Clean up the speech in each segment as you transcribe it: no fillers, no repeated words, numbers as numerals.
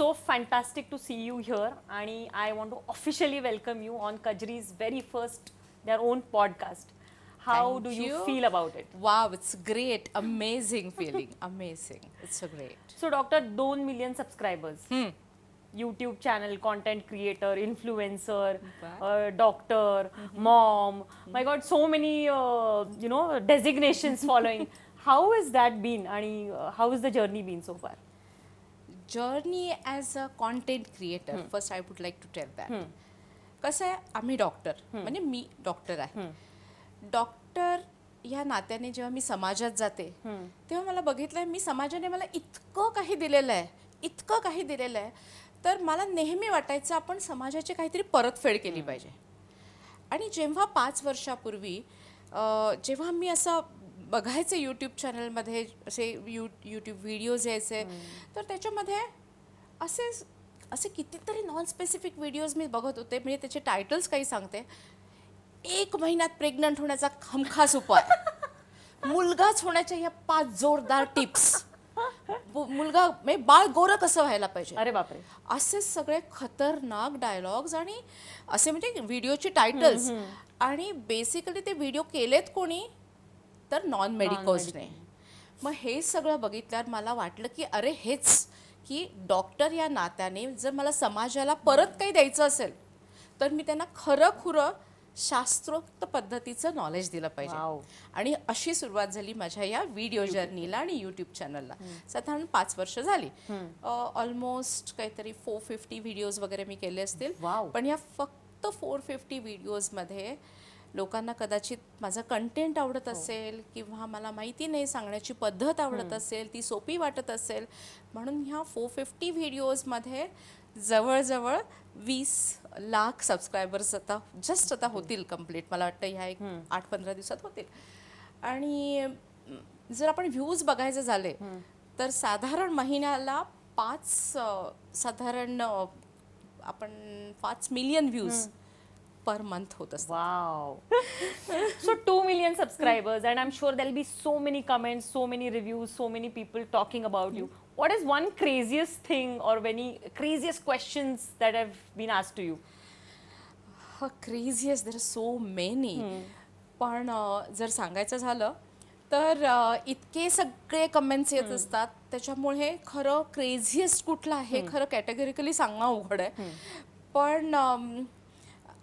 so fantastic to see you here, and I want to officially welcome you on Kajri's very first their own podcast. How Thank do you you. feel about it? Wow, it's great. Amazing feeling. Amazing. It's so great. So, Doctor, 2 million subscribers. YouTube channel, content creator, influencer, doctor, mom. My God, so many designations following. How has that been, and how has the journey been so far? Journey as a content creator. First, I would like to tell that. कसं आहे, आम्ही doctor म्हणजे मी doctor आहे. Doctor ह्या नात्याने जेव्हा मी समाजात जाते तेव्हा मला बघितलंय मी समाजाने मला इतकं काही दिलेलं आहे तर मला नेहमी वाटायचं आपण समाजाची काहीतरी परतफेड केली पाहिजे. आणि जेव्हा 5 वर्षापूर्वी जेव्हा मी असं बघायचे यूट्यूब चॅनलमध्ये असे यूट्यूब व्हिडिओज यायचे तर त्याच्यामध्ये असे कितीतरी नॉन स्पेसिफिक व्हिडिओज मी बघत होते. म्हणजे त्याचे टायटल्स काही सांगते, 1 महिन्यात प्रेग्नंट होण्याचा हमखास उपाय, मुलगाच होण्याच्या या 5 जोरदार टिप्स, मुलगा म्हणजे बाळ गोरं कसं व्हायला पाहिजे. अरे बापरे, असे सगळे खतरनाक डायलॉग्स आणि असे म्हणजे व्हिडिओचे टायटल्स. आणि बेसिकली ते व्हिडिओ केलेत कोणी तर नॉन मेडिकोजने. मग हे सगळं बघितल्यावर मला वाटलं की अरे हेच की डॉक्टर या नात्याने जर मला समाजाला परत काही द्यायचं असेल तर मी त्यांना खरं शास्त्रोक्त पद्धतीचं नॉलेज दिलं पाहिजे. आणि अशी सुरुवात झाली माझ्या या व्हिडिओ जर्नीला आणि यूट्यूब चॅनलला. साधारण 5 वर्ष झाली. ऑलमोस्ट काहीतरी 450 व्हिडिओज वगैरे मी केले असतील. पण या फक्त 450 व्हिडिओजमध्ये लोकांना कदाचित माझं कंटेंट आवडत असेल किंवा मला माहिती नाही सांगण्याची पद्धत आवडत असेल, ती सोपी वाटत असेल, म्हणून ह्या 450 व्हिडिओजमध्ये जवळजवळ 20 लाख सबस्क्रायबर्स आता होतील कंप्लीट. मला वाटतं ह्या एक 8-15 दिवसात होतील. आणि जर आपण व्ह्यूज बघायचे झाले तर साधारण महिन्याला 5 मिलियन व्ह्यूज per month होत असतात. Wow. So 2 million subscribers, and I'm sure there'll be so many comments, so many reviews, so many people talking about you. What is one craziest thing or any craziest questions that have been asked to you? Craziest, there are so many. पण जर सांगायचं झालं तर इतके सगळे comments येत असतात, त्याच्यामुळे खरं क्रेझिएस्ट कुठलं आहे खरं कॅटेगरिकली सांगणं अवघड आहे. पण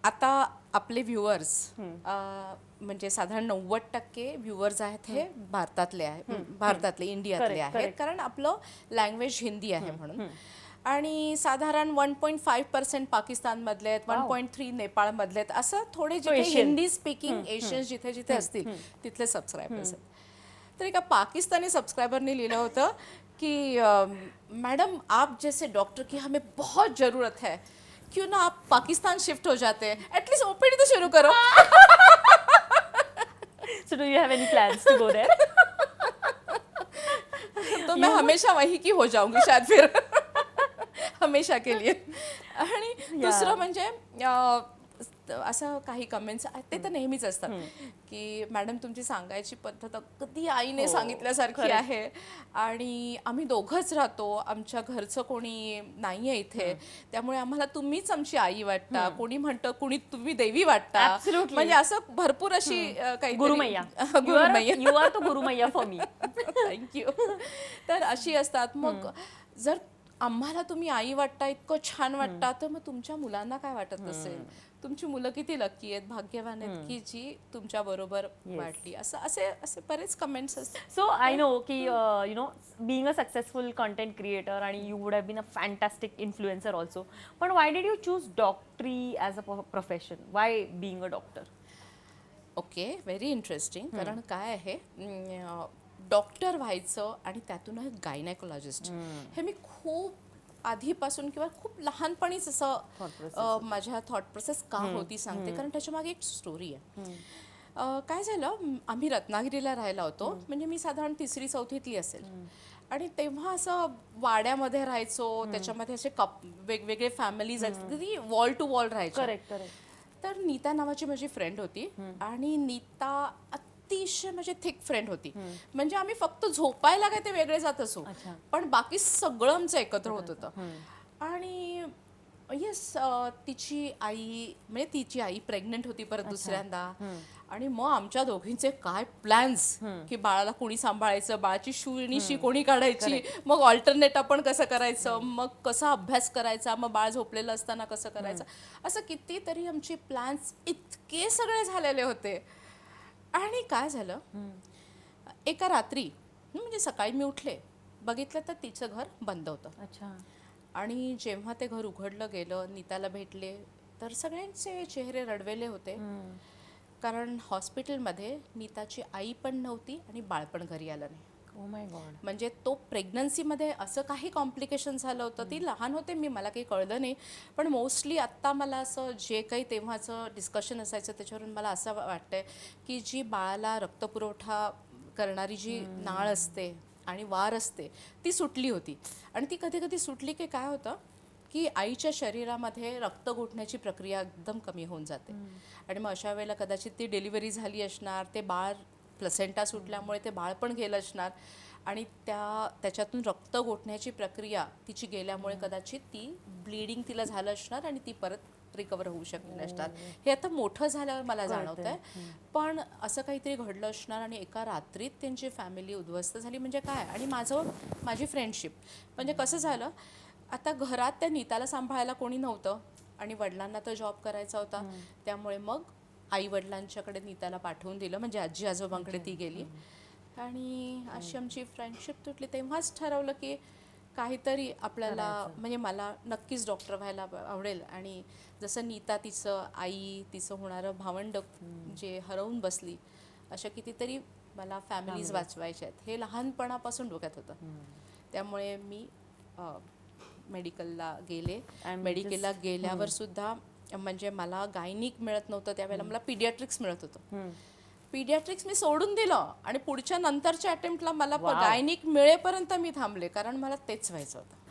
आता आपले व्ह्युअर्स म्हणजे साधारण 90% व्ह्युअर्स आहेत हे भारतातले इंडियातले आहेत, कारण आपलं लँग्वेज हिंदी आहे म्हणून. आणि साधारण 1.5% पाकिस्तानमधले आहेत, 1.3 नेपाळमधले आहेत, असं थोडे जे हिंदी स्पीकिंग एशियन्स जिथे जिथे असतील तिथले सबस्क्रायबर्स आहेत. तर एका पाकिस्तानी सबस्क्रायबरने लिहिलं होतं की मैडम आप जैसे डॉक्टर की हमें बहुत ज़रूरत है, क्यों ना आप पाकिस्तान शिफ्ट हो जाते हैं, एटलीस्ट ओपीडी तो शुरू करो. So do you have any plans to go there? तो मैं हमेशा वहीं की हो जाऊंगी शायद फिर हमेशा के लिए. आणि दुसरं म्हणजे असं काही कमेंट्स ते तर नेहमीच असतात की मॅडम तुमची सांगायची पद्धत अगदी आईने सांगितल्यासारखी आहे, आणि आम्ही दोघंच राहतो, आमच्या घरचं कोणी नाही आहे इथे, त्यामुळे आम्हाला तुम्हीच आमची आई वाटता, कोणी म्हणतं कुणी तुम्ही देवी वाटता, म्हणजे असं भरपूर अशी काही गुरुमैया. You are the गुरुमैया for me. Thank you. तर अशी असतात. मग जर आम्हाला तुम्ही आई वाटता, इतकं छान वाटता, तर मग तुमच्या मुलांना काय वाटत असेल, तुमची मुलं किती लकी आहेत, भाग्यवान आहेत की जी तुमच्या बरोबर वाटली. असे बरेच कमेंट्स असतात. So I know की being a successful content creator and you would have been a fantastic influencer also. But why did you choose doctory as a profession? Why being a doctor? Okay, very interesting. कारण काय आहे, doctor व्हायचं आणि त्यातून gynaecologist हे मी खूप आधीपासून किंवा खूप लहानपणीच असं माझ्या थॉट प्रोसेस का होती सांगते, कारण त्याच्यामागे एक स्टोरी आहे. काय झालं, आम्ही रत्नागिरीला राहायला होतो, म्हणजे मी साधारण 3री-4थीतली असेल, आणि तेव्हा असं वाड्यामध्ये राहायचो, त्याच्यामध्ये असे वेगवेगळे फॅमिलीज अगदी वॉल टू वॉल राहायचे. तर नीता नावाची माझी फ्रेंड होती, आणि नीता अतिशय म्हणजे थिक फ्रेंड होती. म्हणजे आम्ही फक्त झोपायला काय ते वेगळे जात असो, पण बाकी सगळं आमचं एकत्र होत होतं. आणि येस तिची आई प्रेग्नंट होती परत दुसऱ्यांदा. आणि मग आमच्या दोघींचे काय प्लॅन्स की बाळाला कोणी सांभाळायचं, बाळाची शिवणीशी कोणी काढायची, मग ऑल्टरनेट आपण कसं करायचं, मग कसा अभ्यास करायचा, मग बाळ झोपलेलं असताना कसं करायचं, असं कितीतरी आमची प्लॅन्स इतके सगळे झालेले होते. आणि काय झालं, एका रात्री म्हणजे सकाळी मी उठले, बघितलं तर तिचं घर बंद होतं. अच्छा. आणि जेव्हा ते घर उघडलं गेलं, नीताला भेटले, तर सगळ्यांचे चेहरे रडवेले होते. कारण हॉस्पिटलमध्ये नीताची आई पण नव्हती आणि बाळ पण घरी आलं नाही. Oh my God. म्हणजे तो प्रेग्नन्सीमध्ये असं काही कॉम्प्लिकेशन झालं होतं. ती लहान होते, मला काही कळलं नाही. पण मोस्टली आत्ता मला असं जे काही तेव्हाचं डिस्कशन असायचं त्याच्यावरून मला असं वाटतंय की जी बाळाला रक्तपुरवठा करणारी जी नाळ असते आणि वार असते ती सुटली होती. आणि ती कधी कधी सुटली की काय होतं की आईच्या शरीरामध्ये रक्त गोठण्याची प्रक्रिया एकदम कमी होऊन जाते. आणि मग अशा वेळेला कदाचित ती डिलिव्हरी झाली असणार, ते बाळ प्लसेंटा सुटल्यामुळे ते बाळ पण गेलं असणार आणि त्याच्यातून रक्त गोठण्याची प्रक्रिया तिची गेल्यामुळे कदाचित ती ब्लिडिंग तिला झालं असणार आणि ती परत रिकवर होऊ शकली नसणार. हे आता मोठं झाल्यावर मला जाणवत आहे. पण असं काहीतरी घडलं असणार आणि एका रात्रीत त्यांची फॅमिली उद्ध्वस्त झाली. म्हणजे काय, आणि माझी फ्रेंडशिप म्हणजे कसं झालं, आता घरात त्या नीताला सांभाळायला कोणी नव्हतं आणि वडिलांना तर जॉब करायचा होता. त्यामुळे मग आई वडिलांच्याकडे नीताला पाठवून दिलं, म्हणजे आजी आजोबांकडे ती गेली. आणि अशी आमची फ्रेंडशिप तुटली. तेव्हाच ठरवलं की काहीतरी आपल्याला, म्हणजे मला नक्कीच डॉक्टर व्हायला आवडेल. आणि जसं नीता तिचं होणारं भावंड जे हरवून बसली, अशा कितीतरी मला फॅमिलीज वाचवायच्या आहेत, हे लहानपणापासून डोक्यात होतं. त्यामुळे मी मेडिकलला गेले. मेडिकलला गेल्यावर सुद्धा म्हणजे मला गायनिक मिळत नव्हतं त्यावेळेला, मला पीडियाट्रिक्स मिळत होतं. पीडियाट्रिक्स मी सोडून दिलं आणि पुढच्या नंतरच्या अटेम्प्टला मला गायनिक मिळेपर्यंत मी थांबले, कारण मला तेच व्हायचं होतं.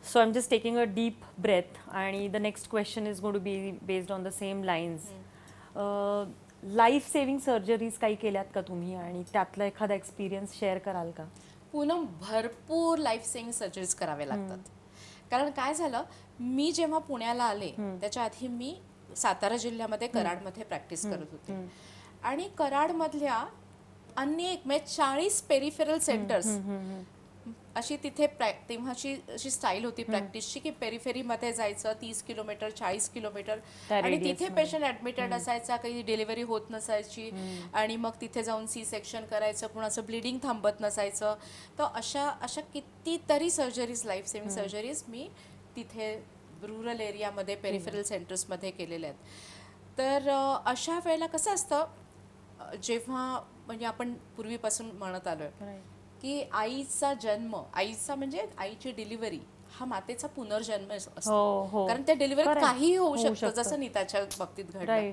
So I'm just taking a deep breath आणि the next question is going to be based on the same lines. Life saving surgeries काही केल्यात का तुम्ही आणि त्यातला एखादा एक्सपिरियन्स शेअर कराल का? पूनम, भरपूर लाईफ सेव्हिंग सर्जरीज कराव्या लागतात. कारण काय झालं, मी जेव्हा पुण्याला आले त्याच्या आधी मी सातारा जिल्ह्यामध्ये कराडमध्ये प्रॅक्टिस करत होते. आणि कराडमधल्या अनेक म्हणजे 40 पेरिफेरल सेंटर्स अशी तिथे तेव्हाची अशी स्टाईल होती प्रॅक्टिसची की पेरिफेरीमध्ये जायचं 30 किलोमीटर 40 किलोमीटर आणि तिथे पेशंट ॲडमिटेड असायचा, काही डिलिव्हरी होत नसायची आणि मग तिथे जाऊन सी सेक्शन करायचं, कुणाचं ब्लिडिंग थांबत नसायचं. तर अशा कितीतरी सर्जरीज, लाईफ सेव्हिंग सर्जरीज मी तिथे रुरल एरियामध्ये पेरिफेरल सेंटर्समध्ये केलेल्या आहेत. तर अशा वेळेला कसं असतं, जेव्हा म्हणजे आपण पूर्वीपासून म्हणत आलोय की आईचा जन्म, आईचा म्हणजे आईची डिलिव्हरी हा मातेचा पुनर्जन्म असतो. कारण त्या डिलिव्हरीत काहीही होऊ शकतं, जसं नीताच्या बाबतीत घडलं.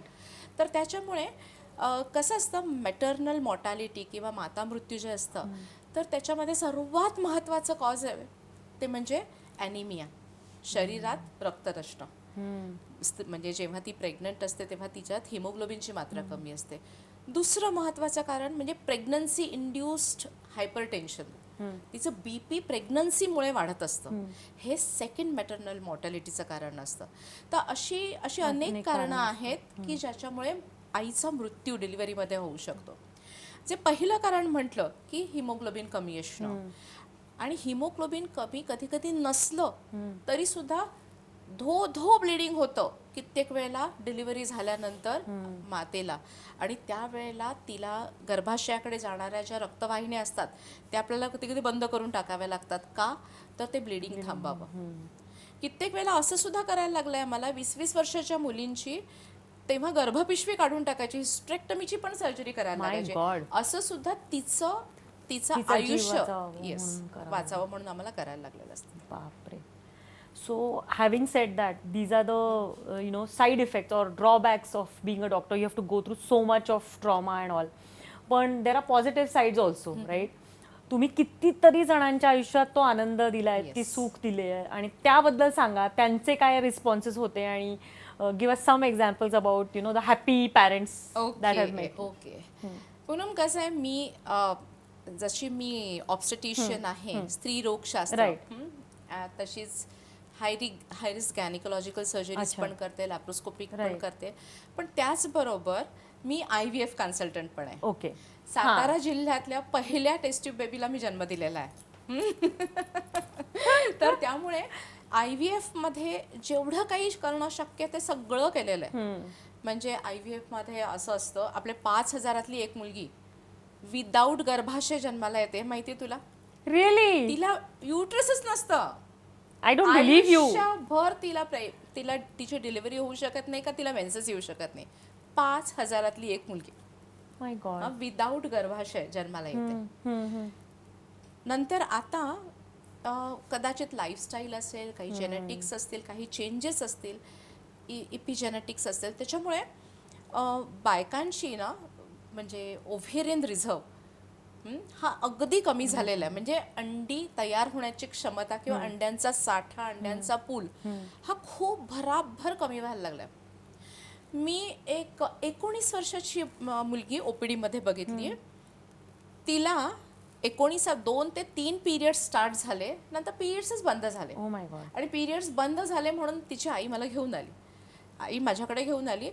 तर त्याच्यामुळे कसं असतं, मॅटर्नल मॉर्टॅलिटी किंवा माता मृत्यू जे असतं, तर त्याच्यामध्ये सर्वात महत्त्वाचं कॉज आहे ते म्हणजे ॲनिमिया, शरीरात रक्त नसणं. म्हणजे जेव्हा ती प्रेग्नंट असते तेव्हा तिच्यात हिमोग्लोबिनची मात्रा कमी असते. दुसरं महत्त्वाचं कारण म्हणजे प्रेग्नन्सी इंड्युस्ड हायपरटेन्शन, तिचं BP प्रेग्नन्सीमुळे वाढत असतं. हे सेकंड मॅटर्नल मॉर्टॅलिटीचं कारण असतं. तर अशी अनेक कारणं आहेत की ज्याच्यामुळे आईचा मृत्यू डिलिव्हरीमध्ये होऊ शकतो. जे पहिलं कारण म्हटलं की हिमोग्लोबिन कमी असणं. आणि हिमोग्लोबिन कमी कधी कधी नसलं तरी सुद्धा धो ब्लिडिंग होतं कित्येक वेळेला डिलिव्हरी झाल्यानंतर मातेला. आणि त्यावेळेला तिला गर्भाशयाकडे जाणाऱ्या ज्या रक्तवाहिन्या असतात त्या आपल्याला कधी कधी बंद करून टाकाव्या लागतात. का? तर ते ब्लिडिंग थांबावं. कित्येक वेळेला असं सुद्धा करायला लागलंय मला, 20-20 वर्षाच्या मुलींची तेव्हा गर्भपिशवी काढून टाकायची, हिस्टेक्टमीची पण सर्जरी करायला लागायची. असं सुद्धा तिचं आयुष्य वाचावं म्हणून आम्हाला करायला लागलेलं असतं. बापरे. So having said that, these are the side effects or drawbacks of being a doctor. You have to go through so much of trauma and all. But there are positive sides also, right? तुम्ही कितीतरी जणांच्या आयुष्यात तो आनंद दिलाय, ती सुख दिले आहे आणि त्याबद्दल सांगा, त्यांचे काय रिस्पॉन्सेस होते आणि give us some examples about the happy parents that have made. Okay Poonam, कसं आहे, मी जशी मी ऑब्स्टेटिशियन आहे, स्त्री रोगशास्त्र, तशीच हाय रिस्क गॅनिकोलॉजिकल सर्जरीज पण करते, लॅप्रोस्कोपिक पण करते, पण त्याचबरोबर मी IVF कन्सल्टंट पण आहे. ओके. सातारा जिल्ह्यातल्या पहिल्या टेस्ट ट्यूब बेबीला मी जन्म दिलेला आहे. तर त्यामुळे IVF मध्ये जेवढं काही करणं शक्य ते सगळं केलेलं आहे. म्हणजे IVF मध्ये असं असतं, आपले 5,000 एक मुलगी विदाऊट गर्भाशय जन्माला येते, माहिती तुला? रिअली? तिला युट्रसच नसतं. I don't believe you. आयुष्यभर तिला तिची डिलिव्हरी होऊ शकत नाही का तिला मेन्सेस येऊ शकत नाही. 5,000 एक मुलगी माय गॉड. विदाऊट गर्भाशय जन्माला येते. नंतर आता कदाचित लाईफस्टाईल असेल, काही जेनेटिक्स असतील, काही चेंजेस असतील, इपिजेनेटिक्स असतील, त्याच्यामुळे बायकांशी ना म्हणजे ओव्हेरियन रिझर्व हा अगदी कमी झालेला आहे. म्हणजे अंडी तयार होण्याची क्षमता किंवा अंड्यांचा साठा, अंड्यांचा पूल हा खूप भराभर कमी व्हायला लागला. मी एक 19 वर्षाची मुलगी OPD मध्ये बघितली. तिला 2 ते 3 पिरियड्स स्टार्ट झाले, नंतर पिरियड्सच बंद झाले. Oh my God. आणि पिरियड्स बंद झाले म्हणून तिची आई मला घेऊन आली, आई माझ्याकडे घेऊन आली.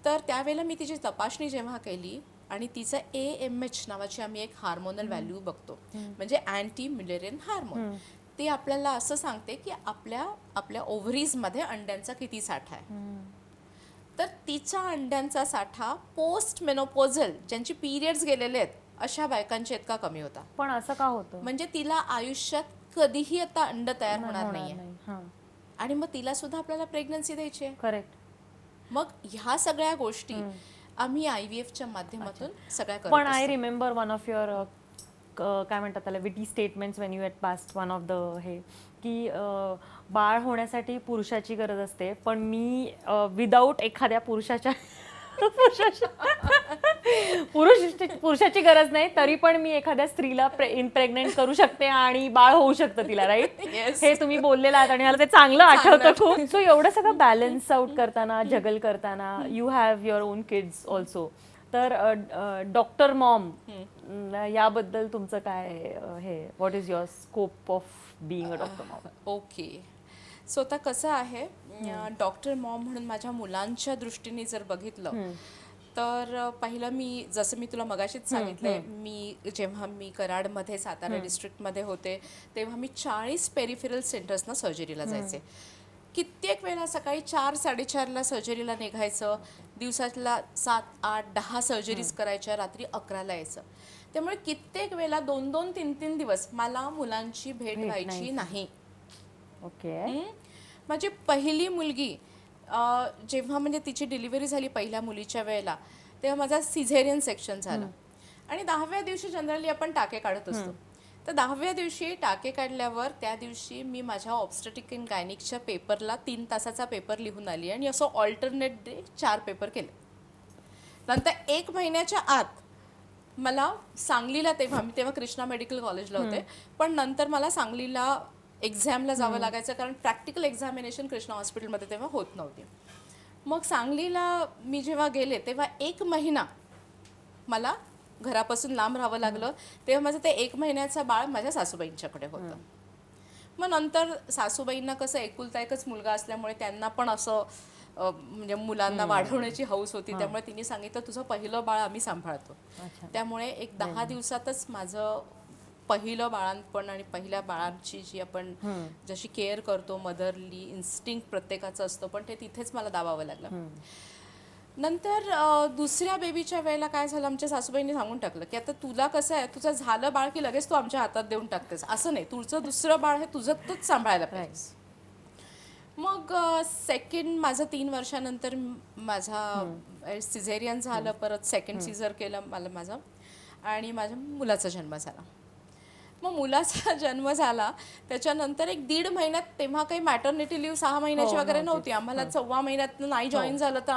तर त्यावेळेला मी तिची तपासणी जेव्हा केली आणि तिचं AMH नावाची आम्ही एक हार्मोनल व्हॅल्यू बघतो, म्हणजे अँटी म्युलेरियन हार्मोन. ती आपल्याला असं सांगते की आपल्या ओव्हरीजमध्ये अंड्यांचा किती साठा आहे. तर तिचा अंड्यांचा साठा पोस्ट मेनोपॉझल ज्यांची पिरियड्स गेलेले आहेत अशा बायकांच्या इतका कमी होता. पण असं का होतं? म्हणजे तिला आयुष्यात कधीही आता अंड तयार होणार नाहीये, आणि मग तिला सुद्धा आपल्याला प्रेग्नन्सी द्यायची आहे. करेक्ट. मग ह्या सगळ्या गोष्टी आम्ही IVFच्या माध्यमातून सगळ्या करतो. पण I remember one of your काय म्हणतात त्याला विटी statements Wien you had past one of the हे की बाळ होण्यासाठी पुरुषाची गरज असते, पण मी विदाऊट एखाद्या पुरुषाची गरज नाही तरी पण मी एखाद्या स्त्रीला प्रेग्नेंट करू शकते आणि बाळ होऊ शकतं तिला, राईट? हे तुम्ही बोललेलं आहात आणि मला ते चांगलं आठवतं खूप. सो एवढं सगळं बॅलन्स आउट करताना, जगल करताना, you have your on kids also. तर डॉक्टर मॉम याबद्दल तुमचं काय हे, what is your scope of being a doctor Maugham? Okay, so आता कसं आहे, डॉक्टर मॉम म्हणून माझ्या मुलांच्या दृष्टीने जर बघितलं तर पहिलं जसं मी तुला मगाशीच सांगितलंय, जेव्हा मी कराडमध्ये सातारा डिस्ट्रिक्टमध्ये होते तेव्हा मी 40 पेरिफेरल सेंटर्सना सर्जरीला जायचे. कित्येक वेळा सकाळी 4-4:30ला सर्जरीला निघायचं, दिवसातला 7-8-10 सर्जरीज करायच्या, रात्री 11ला यायचं. त्यामुळे कित्येक वेळेला 2-2, 3-3 दिवस मला मुलांची भेट व्हायची नाही. ओके. माझी पहिली मुलगी जेव्हा म्हणजे तिची डिलिव्हरी झाली पहिल्या मुलीच्या वेळेला, तेव्हा माझा सिझेरियन सेक्शन झाला. आणि 10व्या दिवशी जनरली आपण टाके काढत असतो. तर 10व्या दिवशी टाके काढल्यावर त्या दिवशी मी माझ्या ऑब्स्टेट्रिक अँड गायनिकच्या पेपरला 3 तासाचा पेपर लिहून आली आणि असं ऑल्टरनेट डे 4 पेपर केले. नंतर 1 महिन्याच्या आत मला सांगलीला, तेव्हा कृष्णा मेडिकल कॉलेजला होते, पण नंतर मला सांगलीला एक्झामला जावं लागायचं कारण प्रॅक्टिकल एक्झामिनेशन कृष्णा हॉस्पिटलमध्ये तेव्हा होत नव्हती. मग सांगलीला मी जेव्हा गेले तेव्हा 1 महिना मला घरापासून लांब राहावं लागलं. तेव्हा माझं ते 1 महिन्याचं बाळ माझ्या सासूबाईंच्याकडे होतं. मग नंतर सासूबाईंना कसं एकुलता एकच मुलगा असल्यामुळे त्यांना पण असं म्हणजे मुलांना वाढवण्याची हौस होती, त्यामुळे तिने सांगितलं तुझं पहिलं बाळ आम्ही सांभाळतो. त्यामुळे एक 10 दिवसातच माझं पहिलं बाळांपण आणि पहिल्या बाळांची जी आपण जशी केअर करतो, मदरली इन्स्टिंक्ट प्रत्येकाचं असतं, पण ते तिथेच मला दाबावं लागलं. नंतर दुसऱ्या बेबीच्या वेळेला काय झालं, आमच्या सासूबाईंनी सांगून टाकलं की आता तुला कसं आहे, तुझं झालं बाळ की लगेच तू आमच्या हातात देऊन टाकतेस, असं नाही, तुझं दुसरं बाळ हे तुझं तूच सांभाळायला पाहिजे. मग सेकंड माझं 3 वर्षानंतर माझा सिझेरियन झालं, परत सेकंड सीझर केलं माझं, आणि माझ्या मुलाचा जन्म झाला. मग मुलाचा जन्म झाला त्याच्यानंतर 1-1.5 महिन्यात, तेव्हा काही मॅटर्निटी लिव्ह 6 महिन्याची वगैरे नव्हती, आम्हाला 4व्या महिन्यात नाही जॉईन झालं तर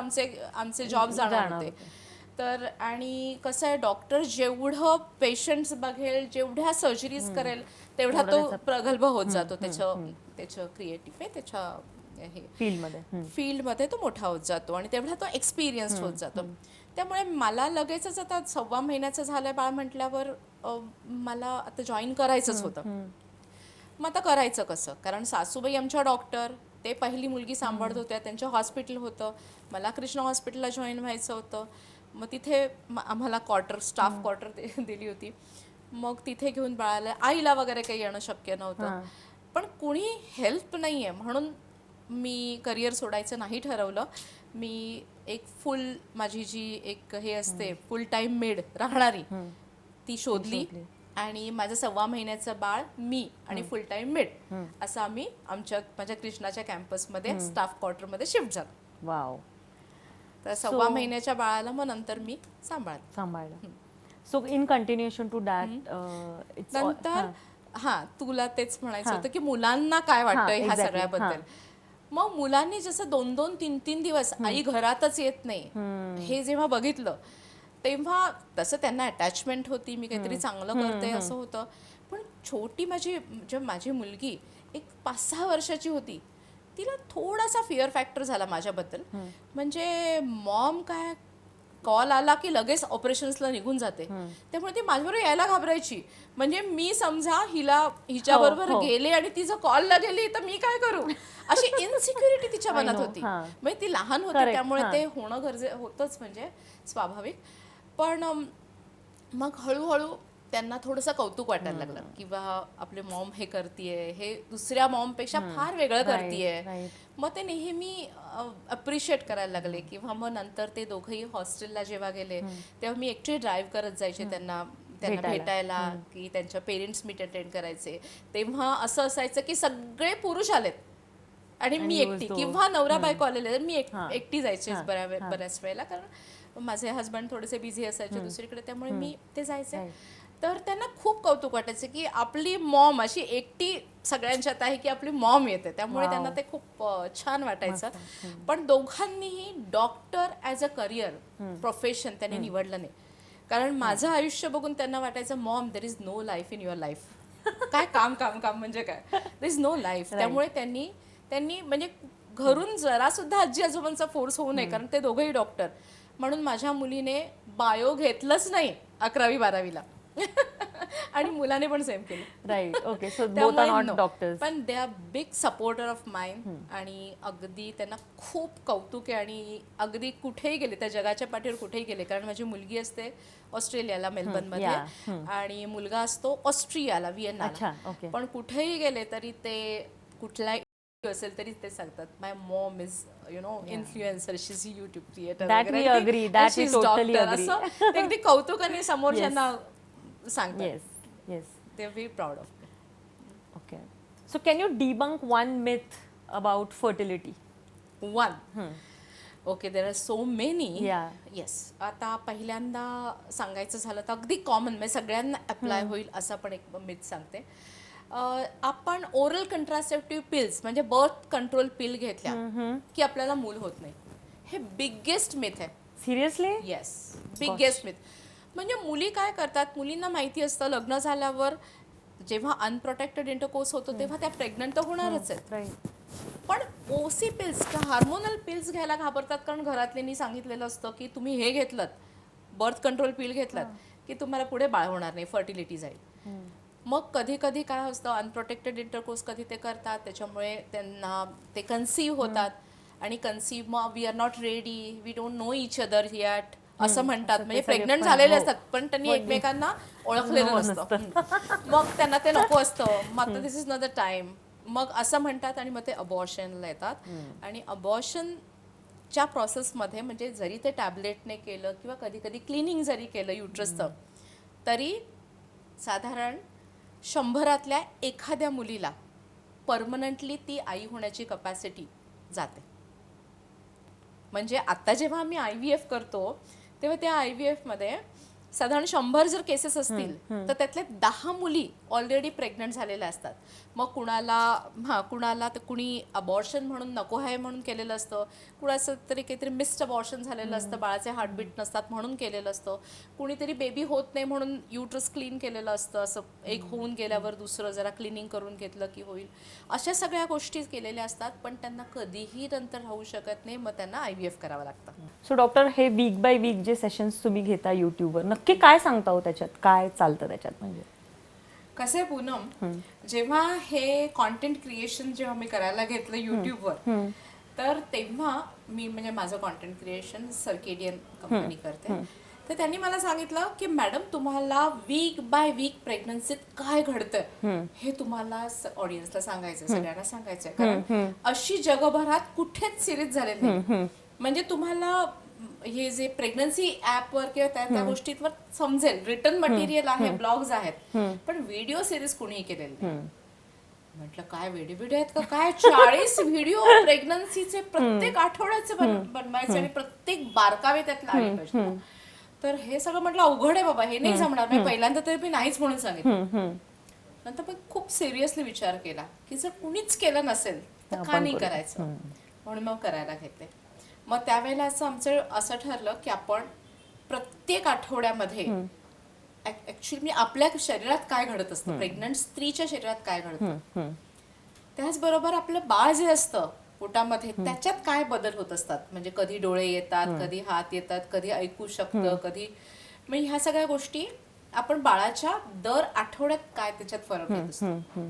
आमचे जॉब जाणार होते. तर आणि कसं आहे, डॉक्टर जेवढं पेशंट्स बघेल, जेवढ्या सर्जरीज करेल तेवढा तो प्रगल्भ होत जातो, त्याचं क्रिएटिव्ह आहे, त्याच्या फील्डमध्ये तो मोठा होत जातो आणि तेवढा तो एक्सपिरियन्स होत जातो. त्यामुळे मला लगेचच आता 6व्या महिन्याचं झालंय बाळ म्हटल्यावर मला आता जॉईन करायचंच होतं. मग आता करायचं कसं, कारण सासूबाई आमच्या डॉक्टर, ते पहिली मुलगी सांभाळत होत्या, त्यांचं हॉस्पिटल होतं, मला कृष्णा हॉस्पिटलला जॉईन व्हायचं होतं. मग तिथे आम्हाला स्टाफ क्वार्टर दिली होती. मग तिथे घेऊन बाळाला, आईला वगैरे काही येणं शक्य नव्हतं. पण कुणी हेल्प नाही आहे म्हणून मी करिअर सोडायचं नाही ठरवलं. मी एक माझी जी एक हे असते फुल टाईम मेड राहणारी ती शोधली आणि माझं 1.25 महिन्याचं बाळ, मी आणि फुल टाईम मेड असं आम्ही माझ्या कृष्णाच्या कॅम्पसमध्ये स्टाफ क्वार्टरमध्ये शिफ्ट झालो. वाव. तर 1.25 महिन्याच्या बाळाला मग नंतर मी सांभाळलं. So in continuation to that नंतर तुला तेच म्हणायचं होतं की मुलांना काय वाटतं ह्या सगळ्याबद्दल. मग मुलांनी जसं 2-2, 3-3 दिवस आई घरातच येत नाही हे जेव्हा बघितलं, तेव्हा तसं त्यांना अटॅचमेंट होती, मी काहीतरी चांगलं करते असं होतं. पण छोटी माझी मुलगी एक 5-6 वर्षाची होती, तिला थोडासा फिअर फॅक्टर झाला माझ्याबद्दल. म्हणजे मॉम काय कॉल आला की लगेच ऑपरेशन्सला निघून जाते, त्यामुळे ती माझ्याबरोबर यायला घाबरायची. म्हणजे मी समजा हिच्याबरोबर गेले आणि तिचं कॉलला गेली तर मी काय करू, अशी इनसिक्युरिटी तिच्या मनात होती. म्हणजे ती लहान होती त्यामुळे ते होणं गरजेचं होतंच, म्हणजे स्वाभाविक. पण मग हळूहळू त्यांना थोडंसं कौतुक वाटायला लागलं की बा आपले मॉम हे करतीये, हे दुसऱ्या मॉमपेक्षा फार वेगळं करतीये. मग ते नेहमी अप्रिशिएट करायला लागले. किंवा मग नंतर ते दोघंही हॉस्टेलला जेव्हा गेले तेव्हा मी एकटी ड्राईव्ह करत जायचे त्यांना भेटायला, की त्यांच्या पेरेंट्स मीट अटेंड करायचे. तेव्हा असं असायचं की सगळे पुरुष आलेत आणि मी एकटी, किंवा नवरा बायको आलेले तर मी एकटी जायचे बऱ्याच वेळेला, कारण माझे हस्बंड थोडेसे बिझी असायचे दुसरीकडे, त्यामुळे मी ते जायचे. तर त्यांना खूप कौतुक वाटायचं की आपली मॉम अशी एकटी सगळ्यांच्यात आहे, की आपली मॉम येते, त्यामुळे त्यांना ते खूप छान वाटायचं. पण दोघांनीही doctor as a career profession त्यांनी निवडलं नाही, कारण माझं आयुष्य बघून त्यांना वाटायचं mom there is no life in your life. काय काम काम काम म्हणजे काय, देर इज नो लाईफ. त्यामुळे त्यांनी म्हणजे घरून जरा सुद्धा आजी आजोबांचा फोर्स होऊ नये, कारण ते दोघंही डॉक्टर, म्हणून माझ्या मुलीने बायो घेतलंच नाही 11वी-12वीला. आणि मुलाने पण सेम केलं. Right. Okay. So both are not doctors. पण they are big supporter of mine. आणि अगदी त्यांना खूप कौतुक आहे. आणि अगदी कुठेही गेले, त्या जगाच्या पाठीवर कुठेही गेले, कारण माझी मुलगी असते ऑस्ट्रेलियाला मेलबर्नमध्ये आणि मुलगा असतो ऑस्ट्रियाला व्हिएन्नाला. पण कुठेही गेले तरी ते कुठलाही असेल तरी ते सांगतात my mom is influencer, she is YouTube creator, अगदी कौतुकाने समोरच्यांना सांगतात. They are very proud of me. Okay. So can you debunk one myth about fertility? One. Okay, there are so many. Yeah. Yes. आता पहिल्यांदा सांगायचं झालं तर अगदी common, म्हणजे सगळ्यांना अप्लाय होईल असं पण एक मिथ सांगते. आपण ओरल कंट्रासेप्टिव्ह पिल्स म्हणजे बर्थ कंट्रोल पिल घेतल्या की आपल्याला मूल होत नाही, हे बिगेस्ट मिथ आहे. सिरियसली? Yes, biggest myth. म्हणजे मुली काय करतात, मुलींना माहिती असतं लग्न झाल्यावर जेव्हा अनप्रोटेक्टेड इंटरकोर्स होतो तेव्हा त्या प्रेग्नंट तर होणारच आहेत. पण ओसी पिल्स किंवा हार्मोनल पिल्स घ्यायला घाबरतात, कारण घरातल्यांनी सांगितलेलं असतं की तुम्ही हे घेतलं, बर्थ कंट्रोल पिल घेतलं की तुम्हाला पुढे बाळ होणार नाही, फर्टिलिटी जाईल. मग कधी कधी काय असतं, अनप्रोटेक्टेड इंटरकोर्स कधी ते करतात, त्याच्यामुळे त्यांना ते कन्सीव्ह होतात. आणि कन्सीव्ह मग we are not ready, we don't know each other yet असं म्हणतात. म्हणजे प्रेग्नंट झालेले असतात पण त्यांनी एकमेकांना ओळखलेलं नसतं. मग त्यांना ते नको असतं, मग दिस इज नॉट द टाइम, मग असं म्हणतात आणि मग ते अबॉर्शनला येतात. आणि अबॉर्शनच्या प्रोसेसमध्ये म्हणजे जरी ते टॅबलेटने केलं किंवा कधी कधी क्लिनिंग जरी केलं युट्रसचं, तरी साधारण 100 एखाद्या मुलीला परमनंटली ती आई होण्याची कपॅसिटी जाते. म्हणजे आता जेव्हा आम्ही IVF करतो तेव्हा त्या IVF मध्ये साधारण 100 जर केसेस असतील तर त्यातल्या 10 मुली ऑलरेडी प्रेग्नंट झालेल्या असतात. मग कुणाला तर कुणी अबॉर्शन म्हणून नको आहे म्हणून केलेलं असतं, कुणाचं तरी काहीतरी मिस्ड अबॉर्शन झालेलं असतं, बाळाचे हार्टबीट नसतात म्हणून केलेलं असतं, कुणीतरी बेबी होत नाही म्हणून युट्रस क्लीन केलेलं असतं, असं एक होऊन गेल्यावर दुसरं जरा क्लिनिंग करून घेतलं की होईल, अशा सगळ्या गोष्टी केलेल्या असतात. पण त्यांना कधीही नंतर राहू शकत नाही, मग त्यांना IVF करावं लागतं. सो डॉक्टर, हे वीक बाय वीक जे सेशन्स तुम्ही घेता युट्यूबवर, नक्की काय सांगता हो त्याच्यात, काय चालतं त्याच्यात? म्हणजे कसं आहे पूनम, जेव्हा हे कॉन्टेंट क्रिएशन जेव्हा मी करायला घेतलं युट्यूबवर, तर तेव्हा मी म्हणजे माझं कॉन्टेंट क्रिएशन सर्केडियन कंपनी करते. तर त्यांनी मला सांगितलं की मॅडम तुम्हाला वीक बाय वीक प्रेग्नन्सीत काय घडतंय हे तुम्हाला ऑडियन्सला सांगायचं, सगळ्यांना सांगायचं, कारण अशी जगभरात कुठेच सिरीज झालेली नाही. म्हणजे तुम्हाला हे जे प्रेग्नन्सी ऍपवर किंवा त्या गोष्टींवर समजेल, रिटर्न मटेरियल आहे, ब्लॉग्स आहेत, पण व्हिडिओ सिरीज कोणीही केलेली नाही. म्हटलं काय व्हिडिओ आहेत का काय, 40 व्हिडिओ प्रेग्नन्सीचे प्रत्येक आठवड्याचे बनवायचे आणि प्रत्येक बारकावे त्यातले आले पाहिजे. तर हे सगळं म्हटलं अवघड आहे बाबा, हे नाही जमणार. मी पहिल्यांदा तरी मी नाहीच म्हणून सांगितलं. नंतर मी खूप सिरियसली विचार केला की जर कुणीच केलं नसेल तर का नाही करायचं, म्हणून मग करायला घेतले. मग त्यावेळेला आमचं असं ठरलं की आपण प्रत्येक आठवड्यामध्ये ऍक्च्युली आपल्या शरीरात काय घडत असतं, प्रेग्नंट स्त्रीच्या शरीरात काय घडतं, त्याचबरोबर आपलं बाळ जे असतं पोटामध्ये त्याच्यात काय बदल होत असतात. म्हणजे कधी डोळे येतात, कधी हात येतात, कधी ऐकू शकतं, कधी, म्हणजे ह्या सगळ्या गोष्टी आपण बाळाच्या दर आठवड्यात काय त्याच्यात फरक येत असतो.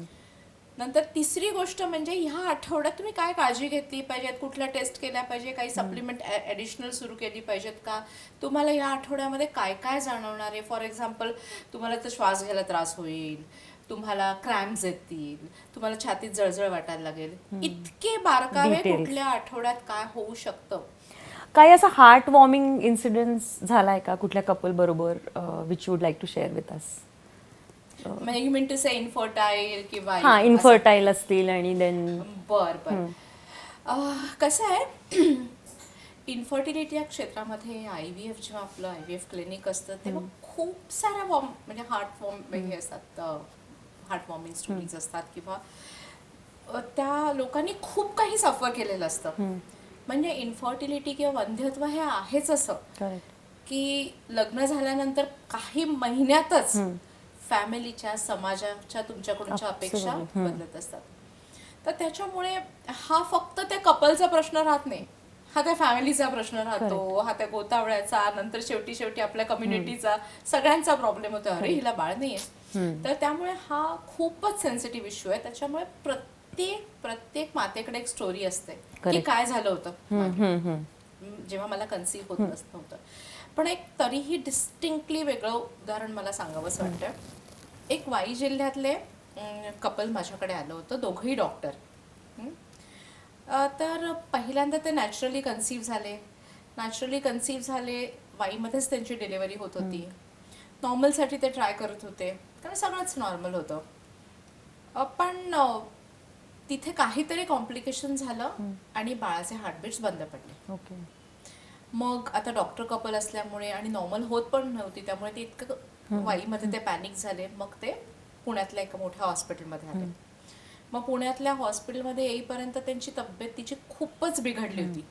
नंतर तिसरी गोष्ट म्हणजे ह्या आठवड्यात तुम्ही काय काळजी घेतली पाहिजेत, कुठल्या टेस्ट केल्या पाहिजे, काही सप्लिमेंट ॲडिशनल सुरू केली पाहिजेत का, तुम्हाला या आठवड्यामध्ये काय काय जाणवणार आहे. फॉर एक्झाम्पल तुम्हाला तर श्वास घ्यायला त्रास होईल, तुम्हाला क्रॅम्प्स येतील, तुम्हाला छातीत जळजळ वाटायला लागेल, इतके बारकावे कुठल्या आठवड्यात काय होऊ शकतं. काही असा हार्ट वॉर्मिंग इन्सिडेंट झालाय का कुठल्या कपल बरोबर, which would like to share with us? म्हणजे यू मीन टू से इन्फर्टाईल किंवा हा, इन्फर्टाईल असतील आणि देन बर कसं आहे, इन्फर्टिलिटी या क्षेत्रामध्ये IVF जेव्हा आपलं IVF क्लिनिक असतं तेव्हा खूप साऱ्या म्हणजे हार्ट हे असतात, हार्ट वॉर्मिंग स्टोरीज असतात, किंवा त्या लोकांनी खूप काही सफर केलेलं असतं. म्हणजे इन्फर्टिलिटी किंवा वंध्यत्व हे आहेच असं की लग्न झाल्यानंतर काही महिन्यातच फॅमिलीच्या, समाजाच्या, तुमच्याकडूनच्या अपेक्षा बदलत असतात. तर त्याच्यामुळे हा फक्त त्या कपलचा प्रश्न राहत नाही, हा त्या फॅमिलीचा प्रश्न राहतो, हा त्या गोतावळ्याचा, नंतर शेवटी आपल्या कम्युनिटीचा, सगळ्यांचा प्रॉब्लेम होतो. अरे हिला बाळ नाहीये. तर त्यामुळे हा खूपच सेन्सिटिव्ह इश्यू आहे. त्याच्यामुळे प्रत्येक मातेकडे एक स्टोरी असते की काय झालं होतं जेव्हा मला कन्सीव्ह होत नव्हतं. पण एक तरीही डिस्टिंक्टली वेगळं उदाहरण मला सांगावंसं वाटतं. एक वाई जिल्ह्यातले कपल माझ्याकडे आलं होतं, दोघंही डॉक्टर. तर पहिल्यांदा ते नॅचरली कन्सीव्ह झाले, वाईमध्येच त्यांची डिलिव्हरी होत होती. नॉर्मलसाठी ते ट्राय करत होते कारण सगळंच नॉर्मल होतं. पण तिथे काहीतरी कॉम्प्लिकेशन झालं आणि बाळाचे हार्टबीट्स बंद पडले. मग आता डॉक्टर कपल असल्यामुळे आणि नॉर्मल होत पण नव्हती, त्यामुळे ते इतकं वाईमध्ये ते पॅनिक झाले. मग ते पुण्यातल्या एका मोठ्या हॉस्पिटलमध्ये आले. मग पुण्यातल्या हॉस्पिटलमध्ये येईपर्यंत त्यांची तब्येत तिची खूपच बिघडली होती.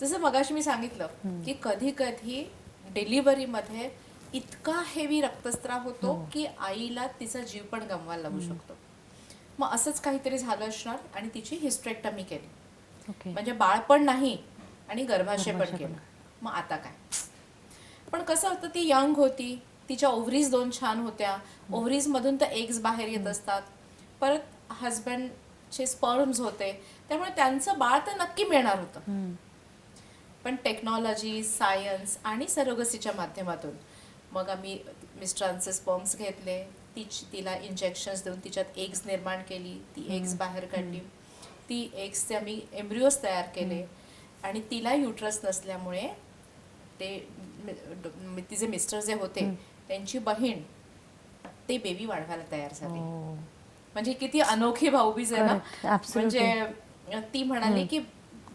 जसं मगाशी मी सांगितलं की कधी कधी डिलिव्हरीमध्ये इतका हेवी रक्तस्राव होतो की आईला तिचा जीव पण गमवायला लागू शकतो. मग असंच काहीतरी झालं असणार आणि तिची हिस्टेरेक्टमी केली. म्हणजे बाळ पण नाही आणि गर्भाशय पण केलं. मग आता काय, पण कसं होतं, ती यंग होती, तिच्या ओव्हरीज 2 छान होत्या, ओव्हरीज मधून तर एग्स बाहेर येत असतात, परत हजबंडचे स्पर्म्स होते, त्यामुळे त्यांचं बाळ तर नक्की मिळणार होतं. पण टेक्नॉलॉजी, सायन्स आणि सरोगसीच्या माध्यमातून मग आम्ही मिस्टरांचे स्पर्म्स घेतले, तिला इंजेक्शन्स देऊन तिच्यात एग्स निर्माण केली, ती एग्स बाहेर काढली, ती एग्सचे आम्ही एम्ब्रिओज तयार केले आणि तिला युट्रस नसल्यामुळे ते तिचे मिस्टर जे होते त्यांची बहीण ते बेबी वाढवायला तयार झाली. म्हणजे किती अनोखी भाऊबीज आहे ना. म्हणजे ती म्हणाली की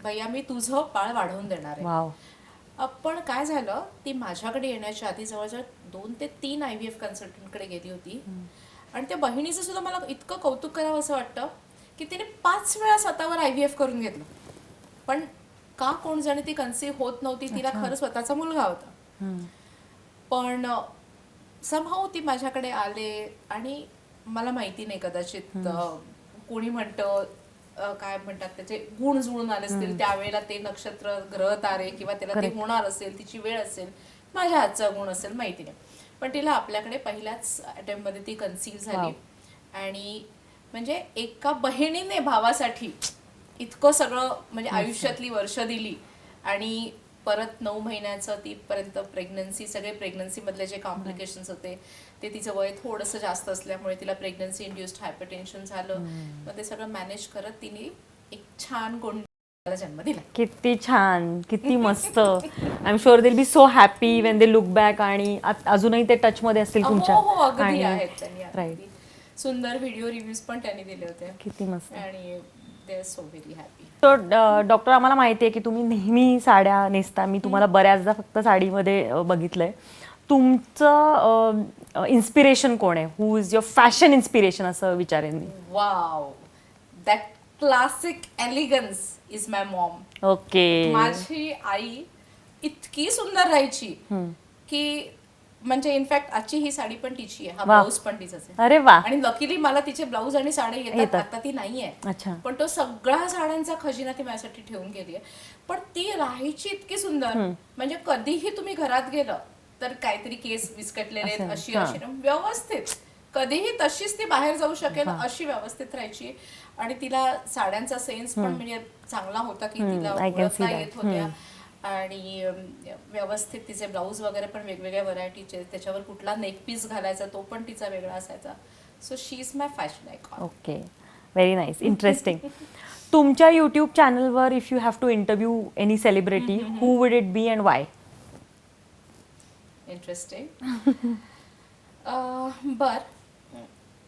भैया मी तुझं बाळ वाढवून देणार आहे. पण काय झालं, ती माझ्याकडे येण्याच्या आधी जवळजवळ 2 ते 3 IVF कन्सल्टंटकडे गेली होती. आणि त्या बहिणीचं सुद्धा मला इतकं कौतुक करावं असं वाटतं की तिने 5 वेळा स्वतःवर IVF करून घेतलं. पण का कोण जाणे ती कन्सीव्ह होत नव्हती, तिला खरं स्वतःचा मुलगा होता. पण समहाऊ ती माझ्याकडे आले आणि मला माहिती नाही, कदाचित कोणी म्हणतं काय म्हणतात त्याचे गुण जुळून आले असतील त्यावेळेला, ते नक्षत्र, ग्रह, तारे किंवा त्याला ते होणार असेल, तिची वेळ असेल, माझ्या हातचा गुण असेल, माहिती नाही. पण तिला आपल्याकडे पहिल्याच अटेम्प्टमध्ये ती कन्सीव्ह झाली आणि म्हणजे एका बहिणीने भावासाठी इतकं सगळं म्हणजे आयुष्यातली वर्ष दिली आणि परत 9 महिन्याचं तीपर्यंत प्रेग्नन्सी, सगळे प्रेग्नन्सी मधले जे कॉम्प्लिकेशन्स होते ते तिचं वय थोडंसं जास्त असल्यामुळे तिला प्रेग्नन्सी इंड्युस्ड हायपरटेन्शन झालं. मग ते सगळं मॅनेज करत तिने एक छान गोंडला जन्म दिला. किती छान, किती मस्त. I am sure they'll be so happy when they look back. आणि अजूनही ते टच मध्ये असतील तुमच्या. हो अगदी आहेत त्यांनी राईट. अगदी सुंदर व्हिडिओ रिव्ह्यूज पण त्यांनी दिले होते किती मस्त. आणि they are so very happy. तो डॉक्टर, आम्हाला माहिती आहे की तुम्ही नेहमी साड्या नेसता. मी तुम्हाला बऱ्याचदा फक्त साडीमध्ये बघितलंय. तुमचं इन्स्पिरेशन कोण आहे? Who is your fashion inspiration असं विचारेन मी. Wow, that classic elegance is my mom. Okay. माझी आई इतकी सुंदर राहायची की म्हणजे इनफॅक्ट आजची ही साडी पण तिची आहे, हा ब्लाऊज पण तिचाच आहे. अरे वा. आणि लकीली मला तिचे ब्लाऊज आणि साडी येतात. आता ती नाहीये, अच्छा. पण तो सगळ्या साड्यांचा खजिना ती माझ्यासाठी ठेवून गेली आहे. पण ती राहायची इतकी सुंदर, म्हणजे कधीही तुम्ही घरात गेलं तर काहीतरी केस विस्कटलेले आहेत, अशी अशी व्यवस्थित, कधीही तशीच ती बाहेर जाऊ शकेल अशी व्यवस्थित राहायची. आणि तिला साड्यांचा सेन्स पण म्हणजे चांगला होता की तिला ओळखता येत होत्या. आणि व्यवस्थित तिचे ब्लाऊज वगैरे पण वेगवेगळ्या व्हरायटीचे, त्याच्यावर कुठला नेक पीस घालायचा तो पण तिचा वेगळा असायचा. So she is my fashion icon. Okay, very nice, interesting. तुमच्या युट्यूब चॅनलवर if you have to interview any celebrity, who would it be and why? Interesting. बर,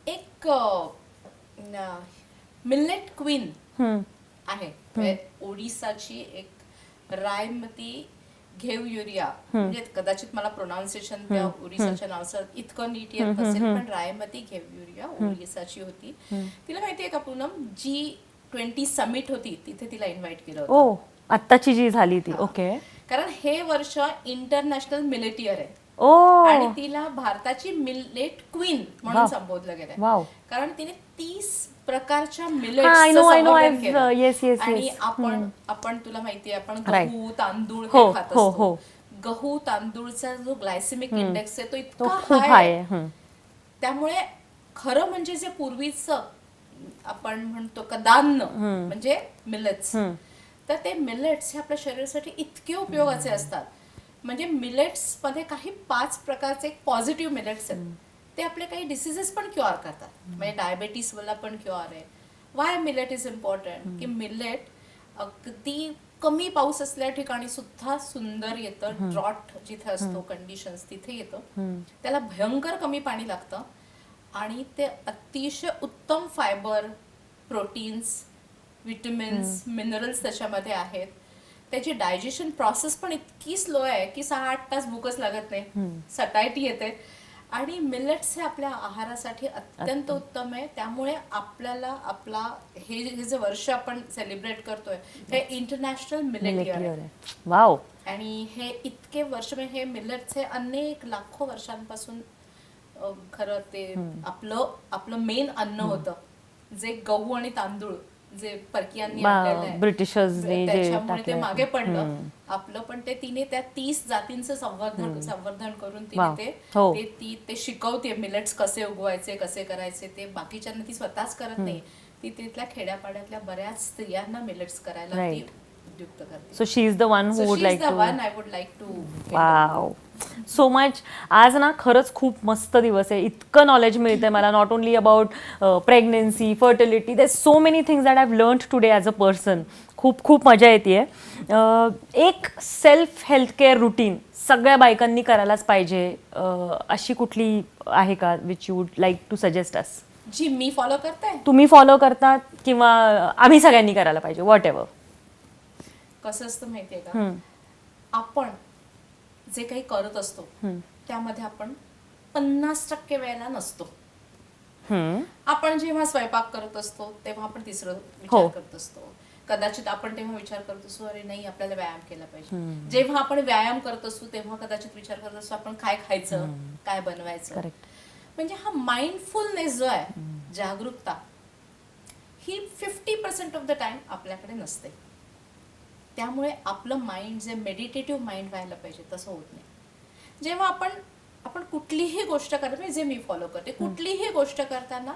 एक मिलेट क्वीन आहे, ओडिसाची एक रायमती घेवयुरिया, म्हणजे कदाचित मला प्रोनाउन्सिएशन त्या ओरिसाच्या नावाचं इतकं नीट येत नसेल, पण रायमती घेवयुरिया ओरिसाची होती. तिला माहितीये का पूनम, G20 समिट होती तिथे तिला इन्व्हाइट केलं होतं. ओ, आत्ताची जी झाली ती. ओके. कारण हे वर्ष इंटरनॅशनल मिलेट इयर आहे. ओ. आणि तिला भारताची मिलेट क्वीन म्हणून संबोधलं गेलंय. वाव. कारण तिने 30 प्रकारच्या I मिलेट्सचं know, संवर्धन केलं. yes, yes, आणि yes. आपण तुला माहितीये, आपण Right. गहू तांदूळ हो, हे खात हो, असतो. हो. गहू तांदूळचा जो ग्लायसेमिक इंडेक्स आहे तो तो इतका खूप हाय हाय आहे. आहे. त्यामुळे खरं म्हणजे जे पूर्वीचं आपण म्हणतो का धान्य म्हणजे मिलेट्स, तर ते मिलेट्स हे आपल्या शरीरासाठी इतके उपयोगाचे असतात. म्हणजे मिलेट्स मध्ये काही 5 प्रकारचे एक पॉझिटिव्ह मिलेट्स आहेत, ते आपले काही डिसीजेस पण क्युअर करतात. म्हणजे डायबेटीस वाला पण क्युअर आहे. Y millet is important? की मिलेट अगदी कमी पाऊस असल्या ठिकाणी सुद्धा सुंदर येतं. ड्रॉट जिथे असतो कंडिशन्स तिथे येतं. त्याला भयंकर कमी पाणी लागतं आणि ते अतिशय उत्तम फायबर, प्रोटीन्स, विटमिन्स, मिनरल्स त्याच्यामध्ये आहेत. त्याची डायजेशन प्रोसेस पण इतकी स्लो आहे की 6-8 तास भूकच लागत नाही, सटायटी येते. आणि मिलेट्स हे आपल्या आहारासाठी अत्यंत उत्तम आहे. त्यामुळे आपल्याला आपला हे जे वर्ष आपण सेलिब्रेट करतोय हे इंटरनॅशनल मिलेट इयर आहे. वाव. आणि हे इतके वर्ष, हे मिलेट्स हे अनेक लाखो वर्षांपासून खरं ते आपलं मेन अन्न होतं, जे गहू आणि तांदूळ जे परकीयांनी ब्रिटिशर्सनी त्याच्यामुळे ते मागे पडलं आपलं. पण ते तिने त्या 30 जातींचं संवर्धन करून तिने ते शिकवते मिलेट्स कसे उगवायचे, कसे करायचे. ते बाकीच्यांना ती स्वतःच करत नाही, ती तिथल्या खेड्यापाड्यातल्या बऱ्याच स्त्रियांना मिलेट्स करायला ती उद्युक्त करते. So she is the one who would like to. I would like to. Wow, so much. आज ना खरंच खूप मस्त दिवस आहे. इतकं नॉलेज मिळतंय मला, not only about pregnancy, fertility, there so many things that I have learned today as a person. खूप खूप मजा येते. एक सेल्फ हेल्थ केअर रुटीन सगळ्या बायकांनी करायलाच पाहिजे अशी कुठली आहे का which you would like to suggest us? जी मी फॉलो करते, तुम्ही फॉलो करतात किंवा आम्ही सगळ्यांनी करायला पाहिजे, व्हॉट एव्हर. कसं असतं माहितीये का, आपण जे काही करत असतो त्यामध्ये आपण 50% वेळेला नसतो. आपण जेव्हा स्वयंपाक करत असतो तेव्हा आपण तिसरं विचार करत असतो. कदाचित आपण तेव्हा विचार करत असतो अरे नाही आपल्याला व्यायाम केला पाहिजे. जेव्हा आपण व्यायाम करत असतो तेव्हा कदाचित विचार करत असतो आपण काय खायचं, काय बनवायचं. म्हणजे हा माइंडफुलनेस जो आहे, जागरूकता, ही 50% ऑफ द टाइम आपल्याकडे नसते. त्यामुळे आपलं माइंड जे मेडिटेटिव्ह माइंड व्हायला पाहिजे तसं होत नाही. जेव्हा आपण कुठलीही गोष्ट करतो, जे मी फॉलो करते, कुठलीही गोष्ट करताना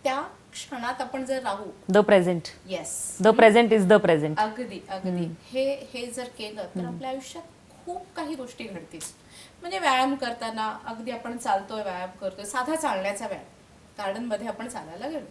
त्या क्षणात आपण जर राहू, the present, yes, the present is the present. अगदी अगदी, हे जर केलं तर आपल्या आयुष्यात खूप काही गोष्टी घडतील. म्हणजे व्यायाम करताना अगदी आपण चालतोय, व्यायाम करतोय, साधा चालण्याचा व्यायाम, गार्डनमध्ये आपण चालायला गेलो,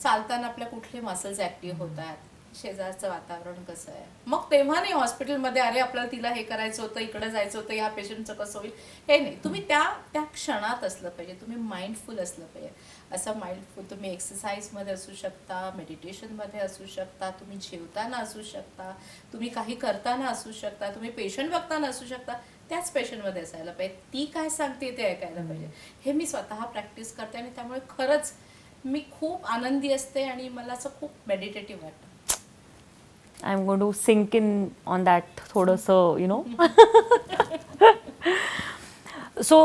चालताना आपल्या कुठले मसल्स ऍक्टिव्ह होत आहेत, शेजारचं वातावरण कसं आहे, मग तेव्हा नाही हॉस्पिटलमध्ये अरे आपल्याला तिला हे करायचं होतं, इकडे जायचं होतं, या पेशंटचं कसं होईल, हे नाही. तुम्ही त्या क्षणात असलं पाहिजे, तुम्ही माइंडफुल असलं पाहिजे. असं माइंडफुल तुम्ही एक्सरसाइजमध्ये असू शकता, मेडिटेशनमध्ये असू शकता, तुम्ही जेवताना असू शकता, तुम्ही काही करताना असू शकता, तुम्ही पेशंट बघताना असू शकता, त्याच पेशंटमध्ये असायला पाहिजे. ती काय सांगते ते ऐकायला पाहिजे. हे मी स्वतः प्रॅक्टिस करते आणि त्यामुळे खरंच मी खूप आनंदी असते आणि मला असं खूप मेडिटेटिव्ह वाटतं. I am going to sink in on that थोडंसं, यु नो. सो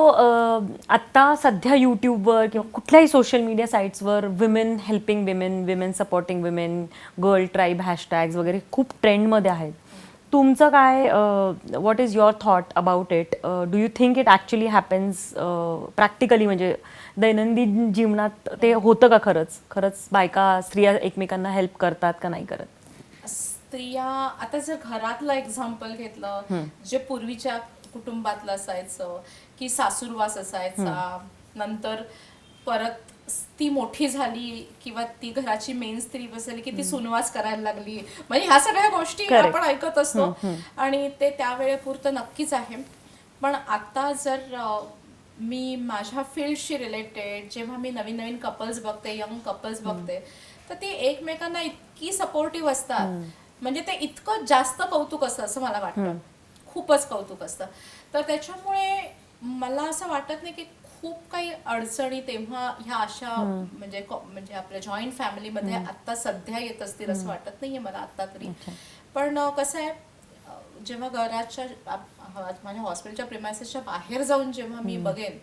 आत्ता सध्या यूट्यूबवर किंवा कुठल्याही सोशल मीडिया साईट्सवर women helping women, women supporting women, girl tribe hashtags वगैरे खूप ट्रेंडमध्ये आहेत. तुमचं काय, what is your thought about it? Do you think it actually happens practically, म्हणजे दैनंदिन जीवनात ते होतं का खरंच बायका, स्त्रिया एकमेकांना हेल्प करतात का नाही करत? स्त्रिया, आता जर घरातलं एक्झाम्पल घेतलं, जे पूर्वीच्या कुटुंबातलं असायचं की सासूरवास असायचा, नंतर परत ती मोठी झाली किंवा ती घराची मेन स्त्री बसली की ती सुनवास करायला लागली, म्हणजे ह्या सगळ्या गोष्टी आपण ऐकत असतो आणि ते त्यावेळेपुरतं नक्कीच आहे. पण आता जर मी माझ्या फील्डशी रिलेटेड जेव्हा मी नवीन नवीन कपल्स बघते, यंग कपल्स बघते, तर ते एकमेकांना इतकी सपोर्टिव्ह असतात, म्हणजे ते इतकं जास्त कौतुक असतं असं मला वाटतं, खूपच कौतुक असतं. तर त्याच्यामुळे मला असं वाटत नाही की खूप काही अडचणी तेव्हा ह्या अशा म्हणजे आपल्या जॉईंट फॅमिलीमध्ये आत्ता सध्या येत असतील असं वाटत नाहीये मला आत्ता तरी. पण कसं आहे, जेव्हा घराच्या माझ्या हॉस्पिटलच्या प्रिमायसेसच्या बाहेर जाऊन जेव्हा मी बघेन,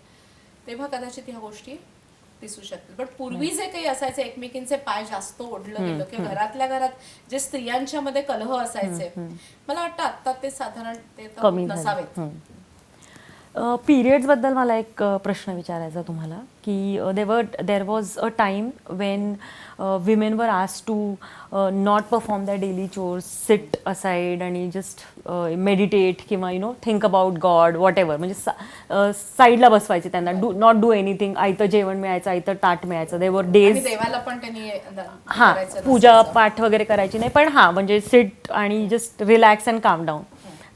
तेव्हा कदाचित ह्या गोष्टी दिसू शकतील. पण पूर्वी जे काही असायचे, एकमेकींचे पाय जास्त ओढलं गेलं किंवा घरातल्या घरात जे स्त्रियांच्या मध्ये कलह असायचे, मला वाटतं आता ते साधारण ते कमी नसावेत. पिरियड्सबद्दल मला एक प्रश्न विचारायचा तुम्हाला, की there was a time when women were asked to not perform the daily chores, sit aside आणि जस्ट मेडिटेट किंवा you know think about God, whatever, म्हणजे साईडला बसवायचे त्यांना, नॉट डू एनिथिंग. आयतं जेवण मिळायचं, आयतं ताट मिळायचं. देवर डेज, देवाला पण त्यांनी हां, पूजा पाठ वगैरे करायची नाही, पण हां म्हणजे सिट आणि जस्ट रिलॅक्स अँड काम down.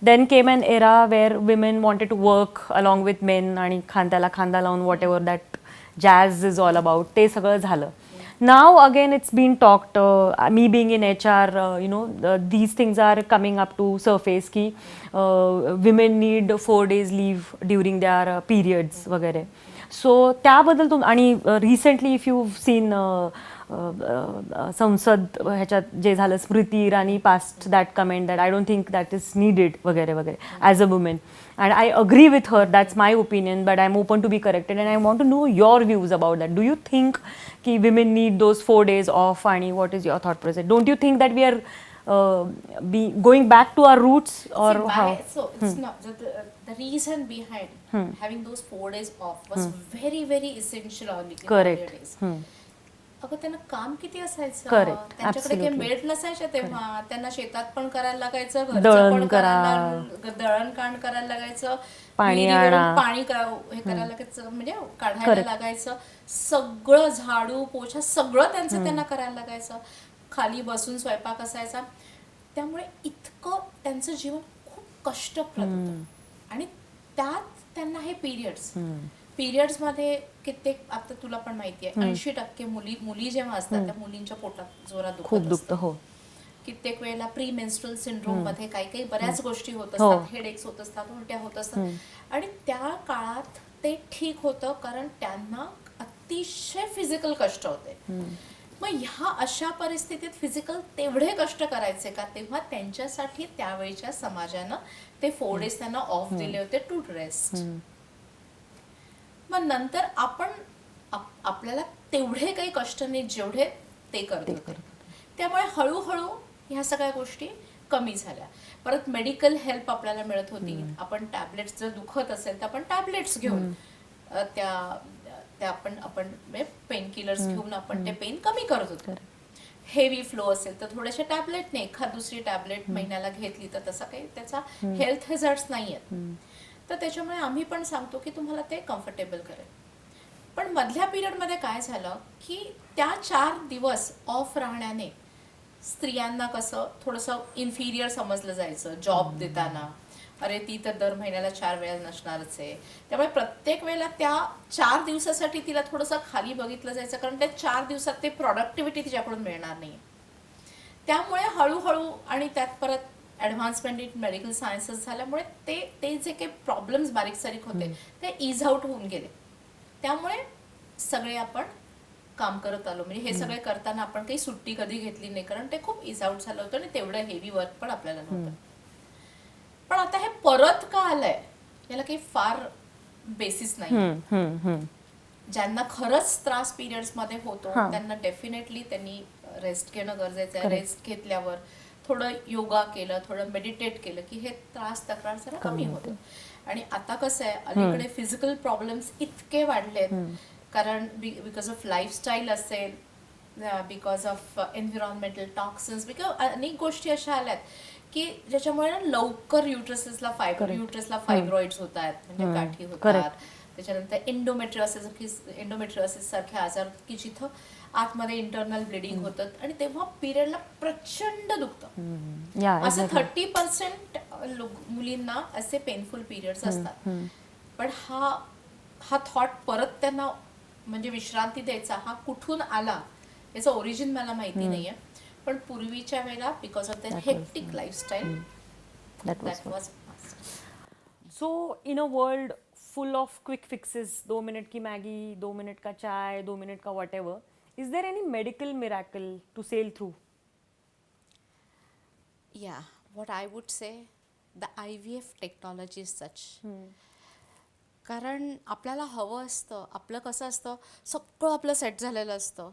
Then came an era where women wanted to work along with men आणि खांद्याला खांदा लावून whatever that jazz is all about, ते सगळं झालं. Now again it's been talked, मी being in HR, you know, these things are coming up to surface की women need 4 days leave during their periods वगैरे. So त्याबद्दल आणि recently if you seen संसद ह्याच्यात जे झालं, Smriti Irani passed that comment that I don't think that is needed वगैरे वगैरे as a women, and I agree with her, that's my opinion, but I am open to be corrected and I want to know your views about that. Do you think की women need those 4 days off, आणि what is your thought process? Don't you think that we are going back to our roots, or how? So it's not the reason behind having those 4 days off was very very essential on the Correct. days. अगं त्यांना काम किती असायचं, Correct. त्यांच्याकडे काही Absolutely. Made नसायचे तेव्हा, त्यांना शेतात पण करायला लागायचं, घरचं दळण पण दळणकांड करायला लागायचं, विहिरीवरून पाणी हे करायला लागायचं, म्हणजे काढायला लागायचं, सगळं झाडू पोछा सगळं त्यांना करायला लागायचं, खाली बसून स्वयंपाक असायचा. त्यामुळे इतकं त्यांचं जीवन खूप कष्टप्रद होतं. आणि त्यात त्यांना हे पिरियड्समध्ये कित्येक, आता तुला पण माहिती आहे, 80% मुली जेव्हा असतात त्या मुलींच्या पोटात जोरात खूप दुखतं. हो, कित्येक वेळेला प्री मेन्स्ट्रुअल सिंड्रोम मध्ये काही बऱ्याच गोष्टी होत असतात, हेडेक्स होत असतात, उलट्या होत असतात. आणि त्या काळात ते ठीक होतं कारण त्यांना अतिशय फिजिकल कष्ट होते. मग ह्या अशा परिस्थितीत फिजिकल तेवढे कष्ट करायचे का? तेव्हा त्यांच्यासाठी त्यावेळच्या समाजानं ते 4 days त्यांना ऑफ दिले होते टू रेस्ट. मग नंतर आपल्याला तेवढे काही कष्ट नाही जेवढे ते करत होते. त्यामुळे हळूहळू ह्या सगळ्या गोष्टी कमी झाल्या. परत मेडिकल हेल्प आपल्याला मिळत होती. आपण टॅबलेट्स जर दुखत असेल तर आपण टॅबलेट्स घेऊन ते आपण पेन किलर्स घेऊन आपण ते पेन कमी करत होतो. हेवी फ्लो असेल तर थोड्याशा टॅबलेटने एखाद दुसरी टॅबलेट महिन्याला घेतली तर तसा काही त्याचा हेल्थ रिझल्ट्स नाही आहेत. तर त्याच्यामुळे आम्ही पण सांगतो की तुम्हाला ते कम्फर्टेबल करेल. पण मधल्या पिरियडमध्ये काय झालं की त्या 4 दिवस ऑफ राहण्याने स्त्रियांना कसं थोडंसं इन्फिरियर समजलं जायचं जॉब देताना. अरे ती तर दर महिन्याला 4 वेळा नसणारच आहे. त्यामुळे प्रत्येक वेळेला त्या 4 दिवसासाठी तिला थोडंसं खाली बघितलं जायचं, कारण त्या 4 दिवसात ते प्रॉडक्टिव्हिटी तिच्याकडून मिळणार नाही. त्यामुळे हळूहळू आणि त्यात परत ॲडव्हान्समेंट इन मेडिकल सायन्सेस झाल्यामुळे ते जे काही प्रॉब्लेम्स बारीक सारीक होते ते इज आउट होऊन गेले. त्यामुळे सगळे आपण काम करत आलो. म्हणजे हे सगळे करताना आपण काही सुट्टी कधी घेतली नाही, कारण ते खूप इज आउट झालं होतं आणि तेवढं हेवी वर्क पण आपल्याला नव्हतं. पण आता हे परत का आलंय याला काही फार बेसिस नाही. ज्यांना खरंच त्रास पिरियड्स मध्ये होतो त्यांना डेफिनेटली त्यांनी रेस्ट घेणं गरजेचं आहे. रेस्ट घेतल्यावर थोडं योगा केलं, थोडं मेडिटेट केलं की हे त्रास तक्रार जरा कमी होतं. आणि आता कसं आहे, अलीकडे फिजिकल प्रॉब्लेम्स इतके वाढलेत, कारण बिकॉज ऑफ लाईफस्टाईल असेल, बिकॉज ऑफ एन्व्हिरॉन्मेंटल टॉक्सिन्स, बिकॉज अनेक गोष्टी अशा आल्यात की ज्याच्यामुळे ना लवकर युट्रसला फायब्रॉइड्स होत आहेत, म्हणजे गाठी होतात. त्याच्यानंतर एंडोमेट्रियोसिस सारखे आजार की जिथं आतमध्ये इंटरनल ब्लिडिंग होतं आणि तेव्हा पिरियडला प्रचंड दुखतं. असं 30% मुलींना असे पेनफुल पिरियड्स असतात. पण हा थॉट परत त्यांना म्हणजे विश्रांती द्यायचा हा कुठून आला याचं ओरिजिन मला माहिती नाहीये. पण पूर्वीच्या वेळेला because of the hectic lifestyle that was. So in a world full of quick fixes, 2 minute की मैगी, 2 मिनट का चाय, 2 मिनट का whatever, is there any medical miracle to sail through? Yeah, what I would say, the IVF technology is such. कारण आपल्याला हवं असतं, आपलं कसं असतं, सगळं आपलं सेट झालेलं असतं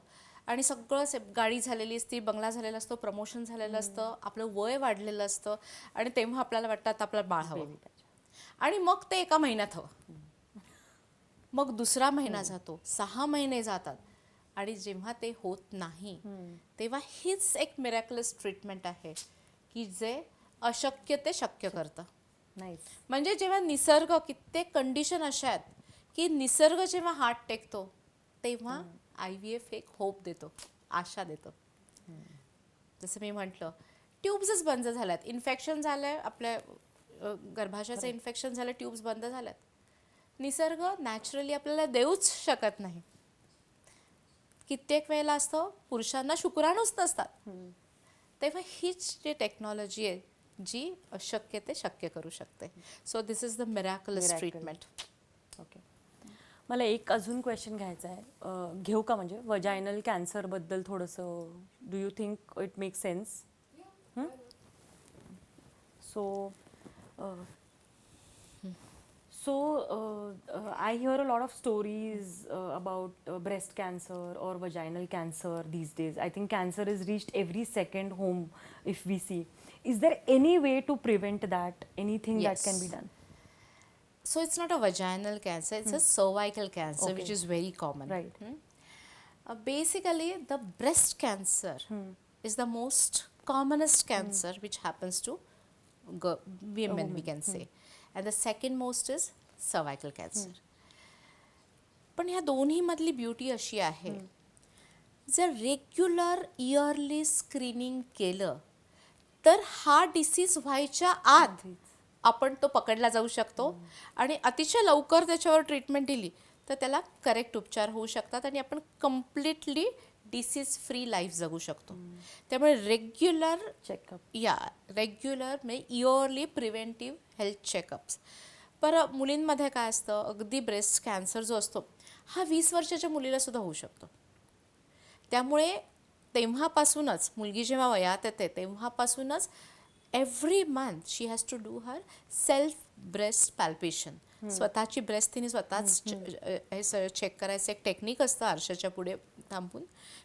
आणि सगळं गाडी झालेली असते, बंगला झालेला असतो, प्रमोशन झालेलं असतं, आपलं वय वाढलेलं असतं आणि तेव्हा आपल्याला वाटतं आता आपल्याला बाळ हवं. आणि मग ते एका महिन्यात हवं. मग दुसरा महिना जातो, 6 महिने जातात आणि जेव्हा ते होत नाही तेव्हा हीच एक मिरॅक्युलस ट्रीटमेंट आहे की जे अशक्य ते शक्य करतं. म्हणजे जेव्हा निसर्ग, कित्येक कंडिशन अशा आहेत की निसर्ग जेव्हा हात टेकतो तेव्हा IVF एक होप देतो, आशा देतो. जसं मी म्हटलं, ट्यूब्सच बंद झाल्यात, इन्फेक्शन झालंय, आपल्या गर्भाशयाचं इन्फेक्शन झालं, ट्यूब्स बंद झाल्यात. निसर्ग नॅचरली आपल्याला देऊच शकत नाही. कित्येक वेळेला असतं पुरुषांना शुक्राणूच नसतात. तेव्हा हीच जी टेक्नॉलॉजी आहे जी अशक्य ते शक्य करू शकते. So this is the miraculous treatment. Okay, मला एक अजून क्वेश्चन घ्यायचा आहे, घेऊ का? म्हणजे वजायनल कॅन्सरबद्दल थोडंसं, do you think it make sense? So I hear a lot of stories about breast cancer or vaginal cancer these days. I think cancer is reached every second home if we see. Is there any way to prevent that? Anything that can be done? So it's not a vaginal cancer, it's a cervical cancer, which is very common. Right. Basically, the breast cancer is the most commonest cancer which happens to women, we can say. And the second most is cervical cancer. पण ह्या दोन्ही मधली beauty अशी आहे, जर regular yearly screening केलं तर हा डिसीज व्हायच्या आत आपण तो पकडला जाऊ शकतो आणि अतिशय लवकर त्याच्यावर ट्रीटमेंट दिली तर त्याला करेक्ट उपचार होऊ शकतात आणि आपण कम्प्लिटली डिसीज फ्री लाईफ जगू शकतो. त्यामुळे रेग्युलर म्हणजे इयरली प्रिव्हेंटिव्ह हेल्थ चेकअप्स. बरं, मुलींमध्ये काय असतं, अगदी ब्रेस्ट कॅन्सर जो असतो हा 20 वर्षाच्या मुलीला सुद्धा होऊ शकतो. त्यामुळे तेव्हापासूनच, मुलगी जेव्हा वयात येते तेव्हापासूनच every month she has to do her self breast palpation. स्वतःची ब्रेस्ट तिने स्वतःच चेक करायचं एक टेक्निक असतं, आरशाच्या पुढे थांबून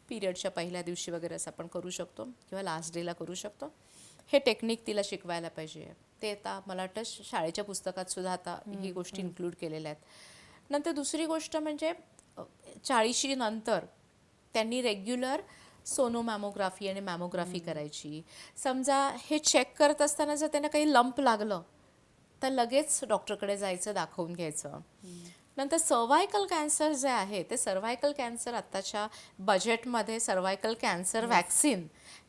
पिरियडच्या पहिल्या दिवशी वगैरे असं आपण करू शकतो किंवा लास्ट डेला करू शकतो. हे टेक्निक तिला शिकवायला पाहिजे. ते आता मला वाटतं शाळेच्या पुस्तकात सुद्धा आता ही गोष्टी इन्क्लूड केलेल्या आहेत. नंतर दुसरी गोष्ट म्हणजे 40 नंतर त्यांनी रेग्युलर सोनोमॅमोग्राफी आणि मॅमोग्राफी करायची. समजा हे चेक करत असताना जर त्यांना काही लंप लागलं तर लगेच डॉक्टरकडे जायचं, दाखवून घ्यायचं. नंतर सर्व्हायकल कॅन्सर जे आहे ते सर्व्हायकल कॅन्सर आत्ताच्या बजेटमध्ये सर्व्हायकल कॅन्सर वॅक्सिन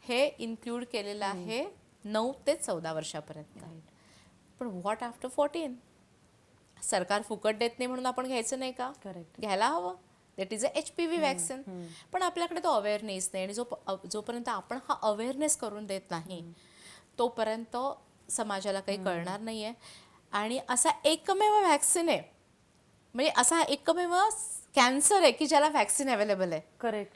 हे इन्क्लूड केलेलं आहे 9 ते 14 वर्षापर्यंत. पण व्हॉट आफ्टर 14? सरकार फुकट देत नाही म्हणून आपण घ्यायचं नाही का? करेक्ट. घ्यायला हवं. That is a HPV vaccine. पण आपल्याकडे तो अवेअरनेस नाही, आणि जोपर्यंत आपण हा अवेअरनेस करून देत नाही तोपर्यंत समाजाला काही कळणार नाही आहे. आणि असा एकमेव वॅक्सिन आहे, म्हणजे असा एकमेव कॅन्सर आहे की ज्याला वॅक्सिन अवेलेबल आहे. करेक्ट.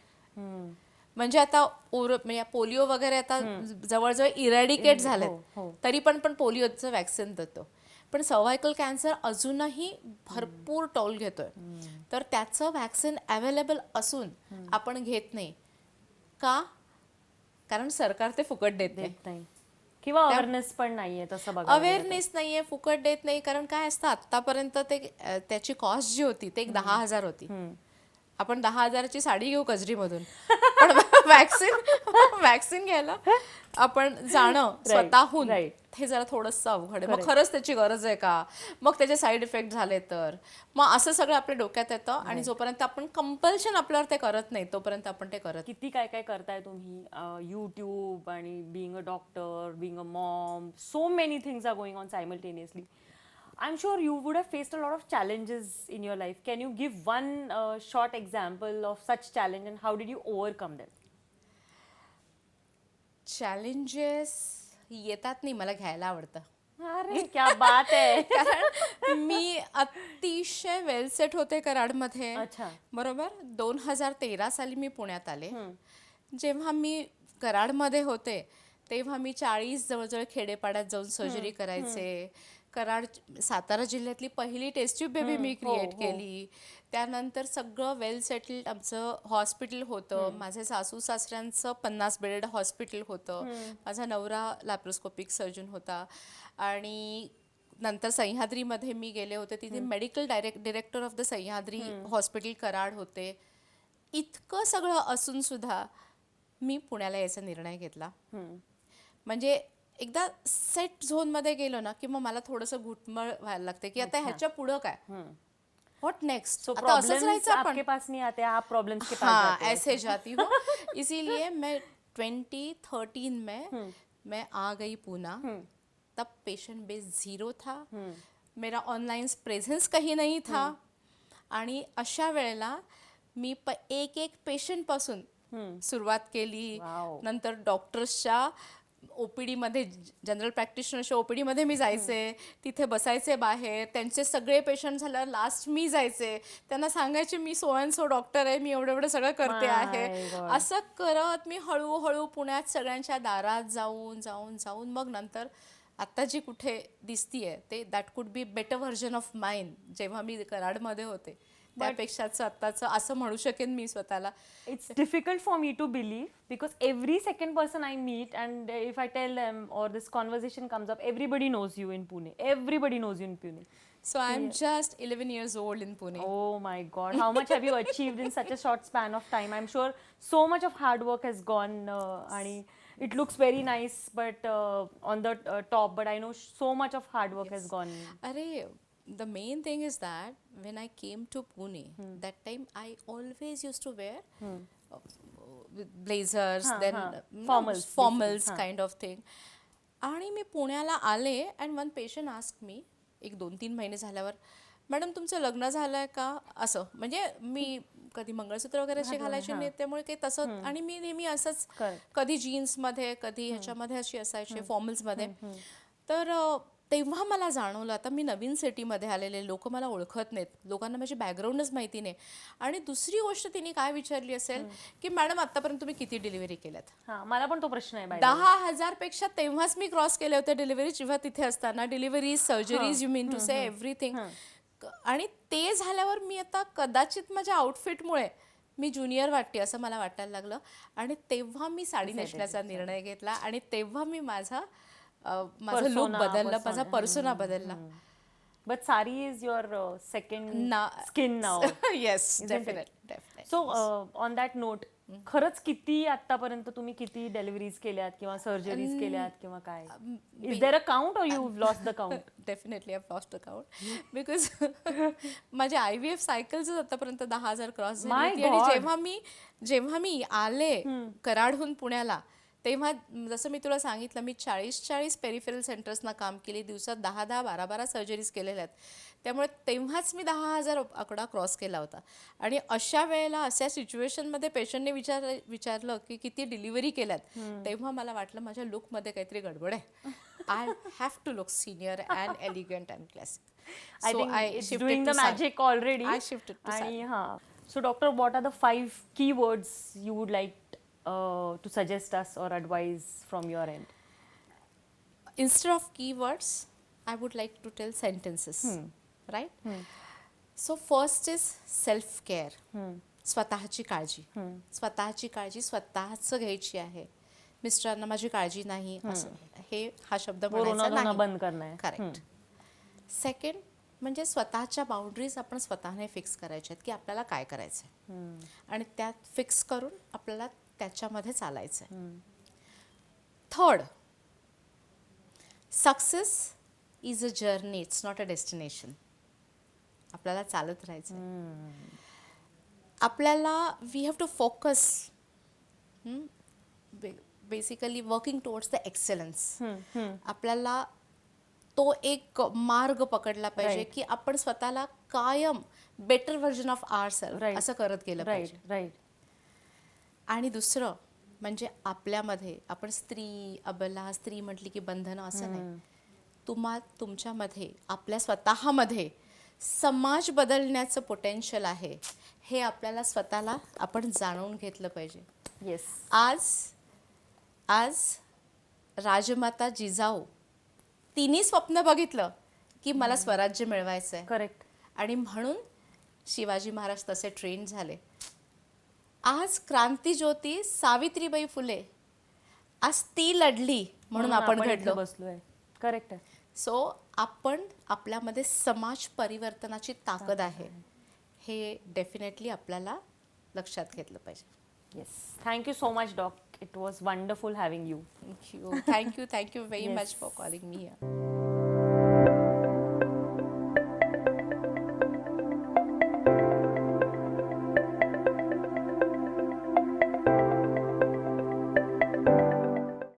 म्हणजे आता म्हणजे पोलिओ वगैरे आता जवळजवळ इरॅडिकेट झालेत, तरी पण पोलिओचं वॅक्सिन देतो. पण सर्व्हायकल कॅन्सर अजूनही भरपूर टोल घेतोय. तर त्याचं वॅक्सिन अवेलेबल असून आपण घेत नाही का? कारण सरकार ते फुकट देत नाही किंवा अवेअरनेस पण नाहीये तसं बघा. अवेअरनेस नाहीये, फुकट देत नाही. कारण काय असतं, आतापर्यंत ते त्याची कॉस्ट जी होती ते 10,000 होती. आपण 10,000ची साडी घेऊ कजरीमधून, पण वॅक्सिन घ्यायला आपण जाणं स्वतःहून हे जरा थोडंसं अवघड आहे. मग खरंच त्याची गरज आहे का? मग त्याचे साईड इफेक्ट झाले तर मग असं सगळं आपल्या डोक्यात येतं. आणि जोपर्यंत आपण कंपल्शन आपल्यावर ते करत नाही तोपर्यंत आपण ते करत. किती काय काय करताय तुम्ही, यूट्यूब आणि being a doctor, being a mom, so many things are going on simultaneously. I'm sure you would have faced a lot of challenges in your life. Can you give one short example of such challenge and how did you overcome them? Challenges येतात नाही, मला घ्यायला आवडतं. अरे क्या बात आहे. कारण मी अतिशय वेल सेट होते कराडमध्ये. अच्छा. बरोबर. 2013 साली मी पुण्यात आले. जेव्हा मी कराडमध्ये होते तेव्हा मी 40 जवळजवळ खेडेपाड्यात जाऊन सर्जरी करायचे. कराड सातारा जिल्ह्यातली पहिली टेस्ट ट्यूब बेबी मी क्रिएट केली. त्यानंतर सगळं वेल सेटल्ड आमचं हॉस्पिटल होतं. माझे सासू सासऱ्यांचं 50 बेडेड हॉस्पिटल होतं. माझा नवरा लॅप्रोस्कोपिक सर्जन होता. आणि नंतर सह्याद्रीमध्ये मी गेले होते, तिथे medical director of the Sahyadri hospital Karad होते. इतकं सगळं असून सुद्धा मी पुण्याला यायचा निर्णय घेतला. म्हणजे एकदा सेट झोनमध्ये गेलो ना की मग मला थोडंसं घुटमळ व्हायला लागते की आता ह्याच्या पुढं काय, व्हॉट नेक्स्ट. आता असंच राहायचं आपण, आपके पास नहीं आते, आप प्रॉब्लम्स के पास जाते हो. ऐसे जाती हूँ. इसीलिए मैं 2013 में मैं आ गई पूना. तब पेशेंट बेस 0 था. मेरा ऑनलाइन प्रेझेंस कहीं नहीं था. आणि अशा वेळेला मी एक पेशंट पासून सुरुवात केली. नंतर डॉक्टर्सच्या OPD मध्ये, जनरल प्रॅक्टिशनरच्या OPD मध्ये मी जायचे, तिथे बसायचे बाहेर. त्यांचे सगळे पेशंट झाल्यावर लास्ट मी जायचे, त्यांना सांगायचे मी सो अँड सो डॉक्टर आहे, मी एवढं सगळं करते आहे. असं करत मी हळूहळू पुण्यात सगळ्यांच्या दारात जाऊन मग नंतर आत्ता जी कुठे दिसतीये ते that could be better version of mine. जेव्हा मी कराडमध्ये होते त्यापेक्षाच आत्ताचं असं म्हणू शकेन मी स्वतःला. It's difficult for me to believe because every second person I meet and if I tell them or this conversation comes up, everybody knows you in Pune. Everybody knows you in Pune. So I'm just 11 years old in Pune. Oh my God. How much have you achieved in such a short span of time? I'm sure so much of hard work has gone and it looks very nice but on the top, but I know so much of hard work has gone. The main thing is that when I came to Pune, that time I always used to wear blazers, then formals kind of thing. आणि मी पुण्याला आले and one patient asked me, एक 2-3 महिने झाल्यावर, madam तुमचं लग्न झालंय का? असं. म्हणजे मी कधी मंगळसूत्र वगैरे असे घालायचे नाही, त्यामुळे काही तसं. आणि मी नेहमी असंच कधी जीन्समध्ये कधी ह्याच्यामध्ये अशी असायचे फॉर्मल्समध्ये. तर तेव्हा मला जाणवलं, आता मी नवीन सिटीमध्ये आलेले, लोक मला ओळखत नाहीत, लोकांना माझी बॅकग्राऊंडच माहिती नाही. आणि दुसरी गोष्ट तिने काय विचारली असेल की मॅडम आतापर्यंत तुम्ही किती डिलिव्हरी केल्यात? मला पण तो प्रश्न आहे. 10,000 पेक्षा तेव्हाच मी क्रॉस केले होते डिलिव्हरी, जेव्हा तिथे असताना. Deliveries, surgeries, you mean to say everything. आणि ते झाल्यावर मी आता कदाचित माझ्या आउटफिटमुळे मी ज्युनियर वाटते असं मला वाटायला लागलं. आणि तेव्हा मी साडी नेसण्याचा निर्णय घेतला आणि तेव्हा मी माझा लुक बदलला, माझा पर्सोना बदलला. But sari is your second Na- skin now. Yes Isn't it? Definite so on that note खरंच किती आतापर्यंत तुम्ही किती डिलिव्हरीज केल्यात किंवा सर्जरीज केल्यात किंवा काय इज देअर अ काउंट और you lost the count? Definitely I lost account because माझे IVF सायकल्स आतापर्यंत 10,000 क्रॉस झाली My होती. आणि God. जेव्हा मी आले कराडहून पुण्याला, तेव्हा जसं मी तुला सांगितलं, मी 40 पेरिफेरल सेंटर्सना काम केली, दिवसात 10 12 सर्जरीज केलेल्या आहेत. त्यामुळे तेव्हाच मी 10,000 आकडा क्रॉस केला होता. आणि अशा वेळेला अशा सिच्युएशनमध्ये पेशंटने विचारलं की किती डिलिव्हरी केल्यात, तेव्हा मला वाटलं माझ्या लुकमध्ये काहीतरी गडबड आहे. I have to look senior and elegant and classic. I think it's doing the magic already. I shifted to आणि so doctor, what are the 5 keywords you would like to suggest us or advise from your end? Instead of keywords, I would like to tell sentences, right? So first is self-care. स्वतःची काळजी. स्वतःची काळजी स्वतःच घ्यायची आहे. मिस्टरांना माझी काळजी नाही असं हा शब्द म्हणायचा नाही. बंद करणं आहे. करेक्ट. सेकंड म्हणजे स्वतःच्या बाउंड्रीज आपण स्वतःने फिक्स करायच्या आहेत की आपल्याला काय करायचं आहे, आणि त्यात फिक्स करून आपल्याला त्याच्यामध्ये चालायचं आहे. Third, success is a journey, it's not a destination. आपल्याला चालत राहायचं. आपल्याला we have to focus, basically working towards the excellence. आपल्याला तो एक मार्ग पकडला पाहिजे की आपण स्वतःला कायम better version of our self असं करत गेलं पाहिजे. राईट. आणि दुसरं म्हणजे आपल्यामध्ये, आपण स्त्री अबला, स्त्री म्हटली की बंधनं असं नाही. तुमच्यामध्ये, आपल्या स्वतःमध्ये समाज बदलण्याचं पोटेन्शियल आहे, हे आपल्याला स्वतःला आपण जाणून घेतलं पाहिजे. येस. आज राजमाता जिजाऊ तिन्ही स्वप्न बघितलं की मला स्वराज्य मिळवायचं आहे. करेक्ट. आणि म्हणून शिवाजी महाराज तसे ट्रेन झाले. आज क्रांतीज्योती सावित्रीबाई फुले, आज ती लढली म्हणून आपण घडलो, बसलोय. करेक्ट आहे. सो आपण आपल्यामध्ये समाज परिवर्तनाची ताकद आहे, हे डेफिनेटली आपल्याला लक्षात घेतलं पाहिजे. Yes. Thank you so much doc. It was wonderful having you. Thank you very much for calling me here.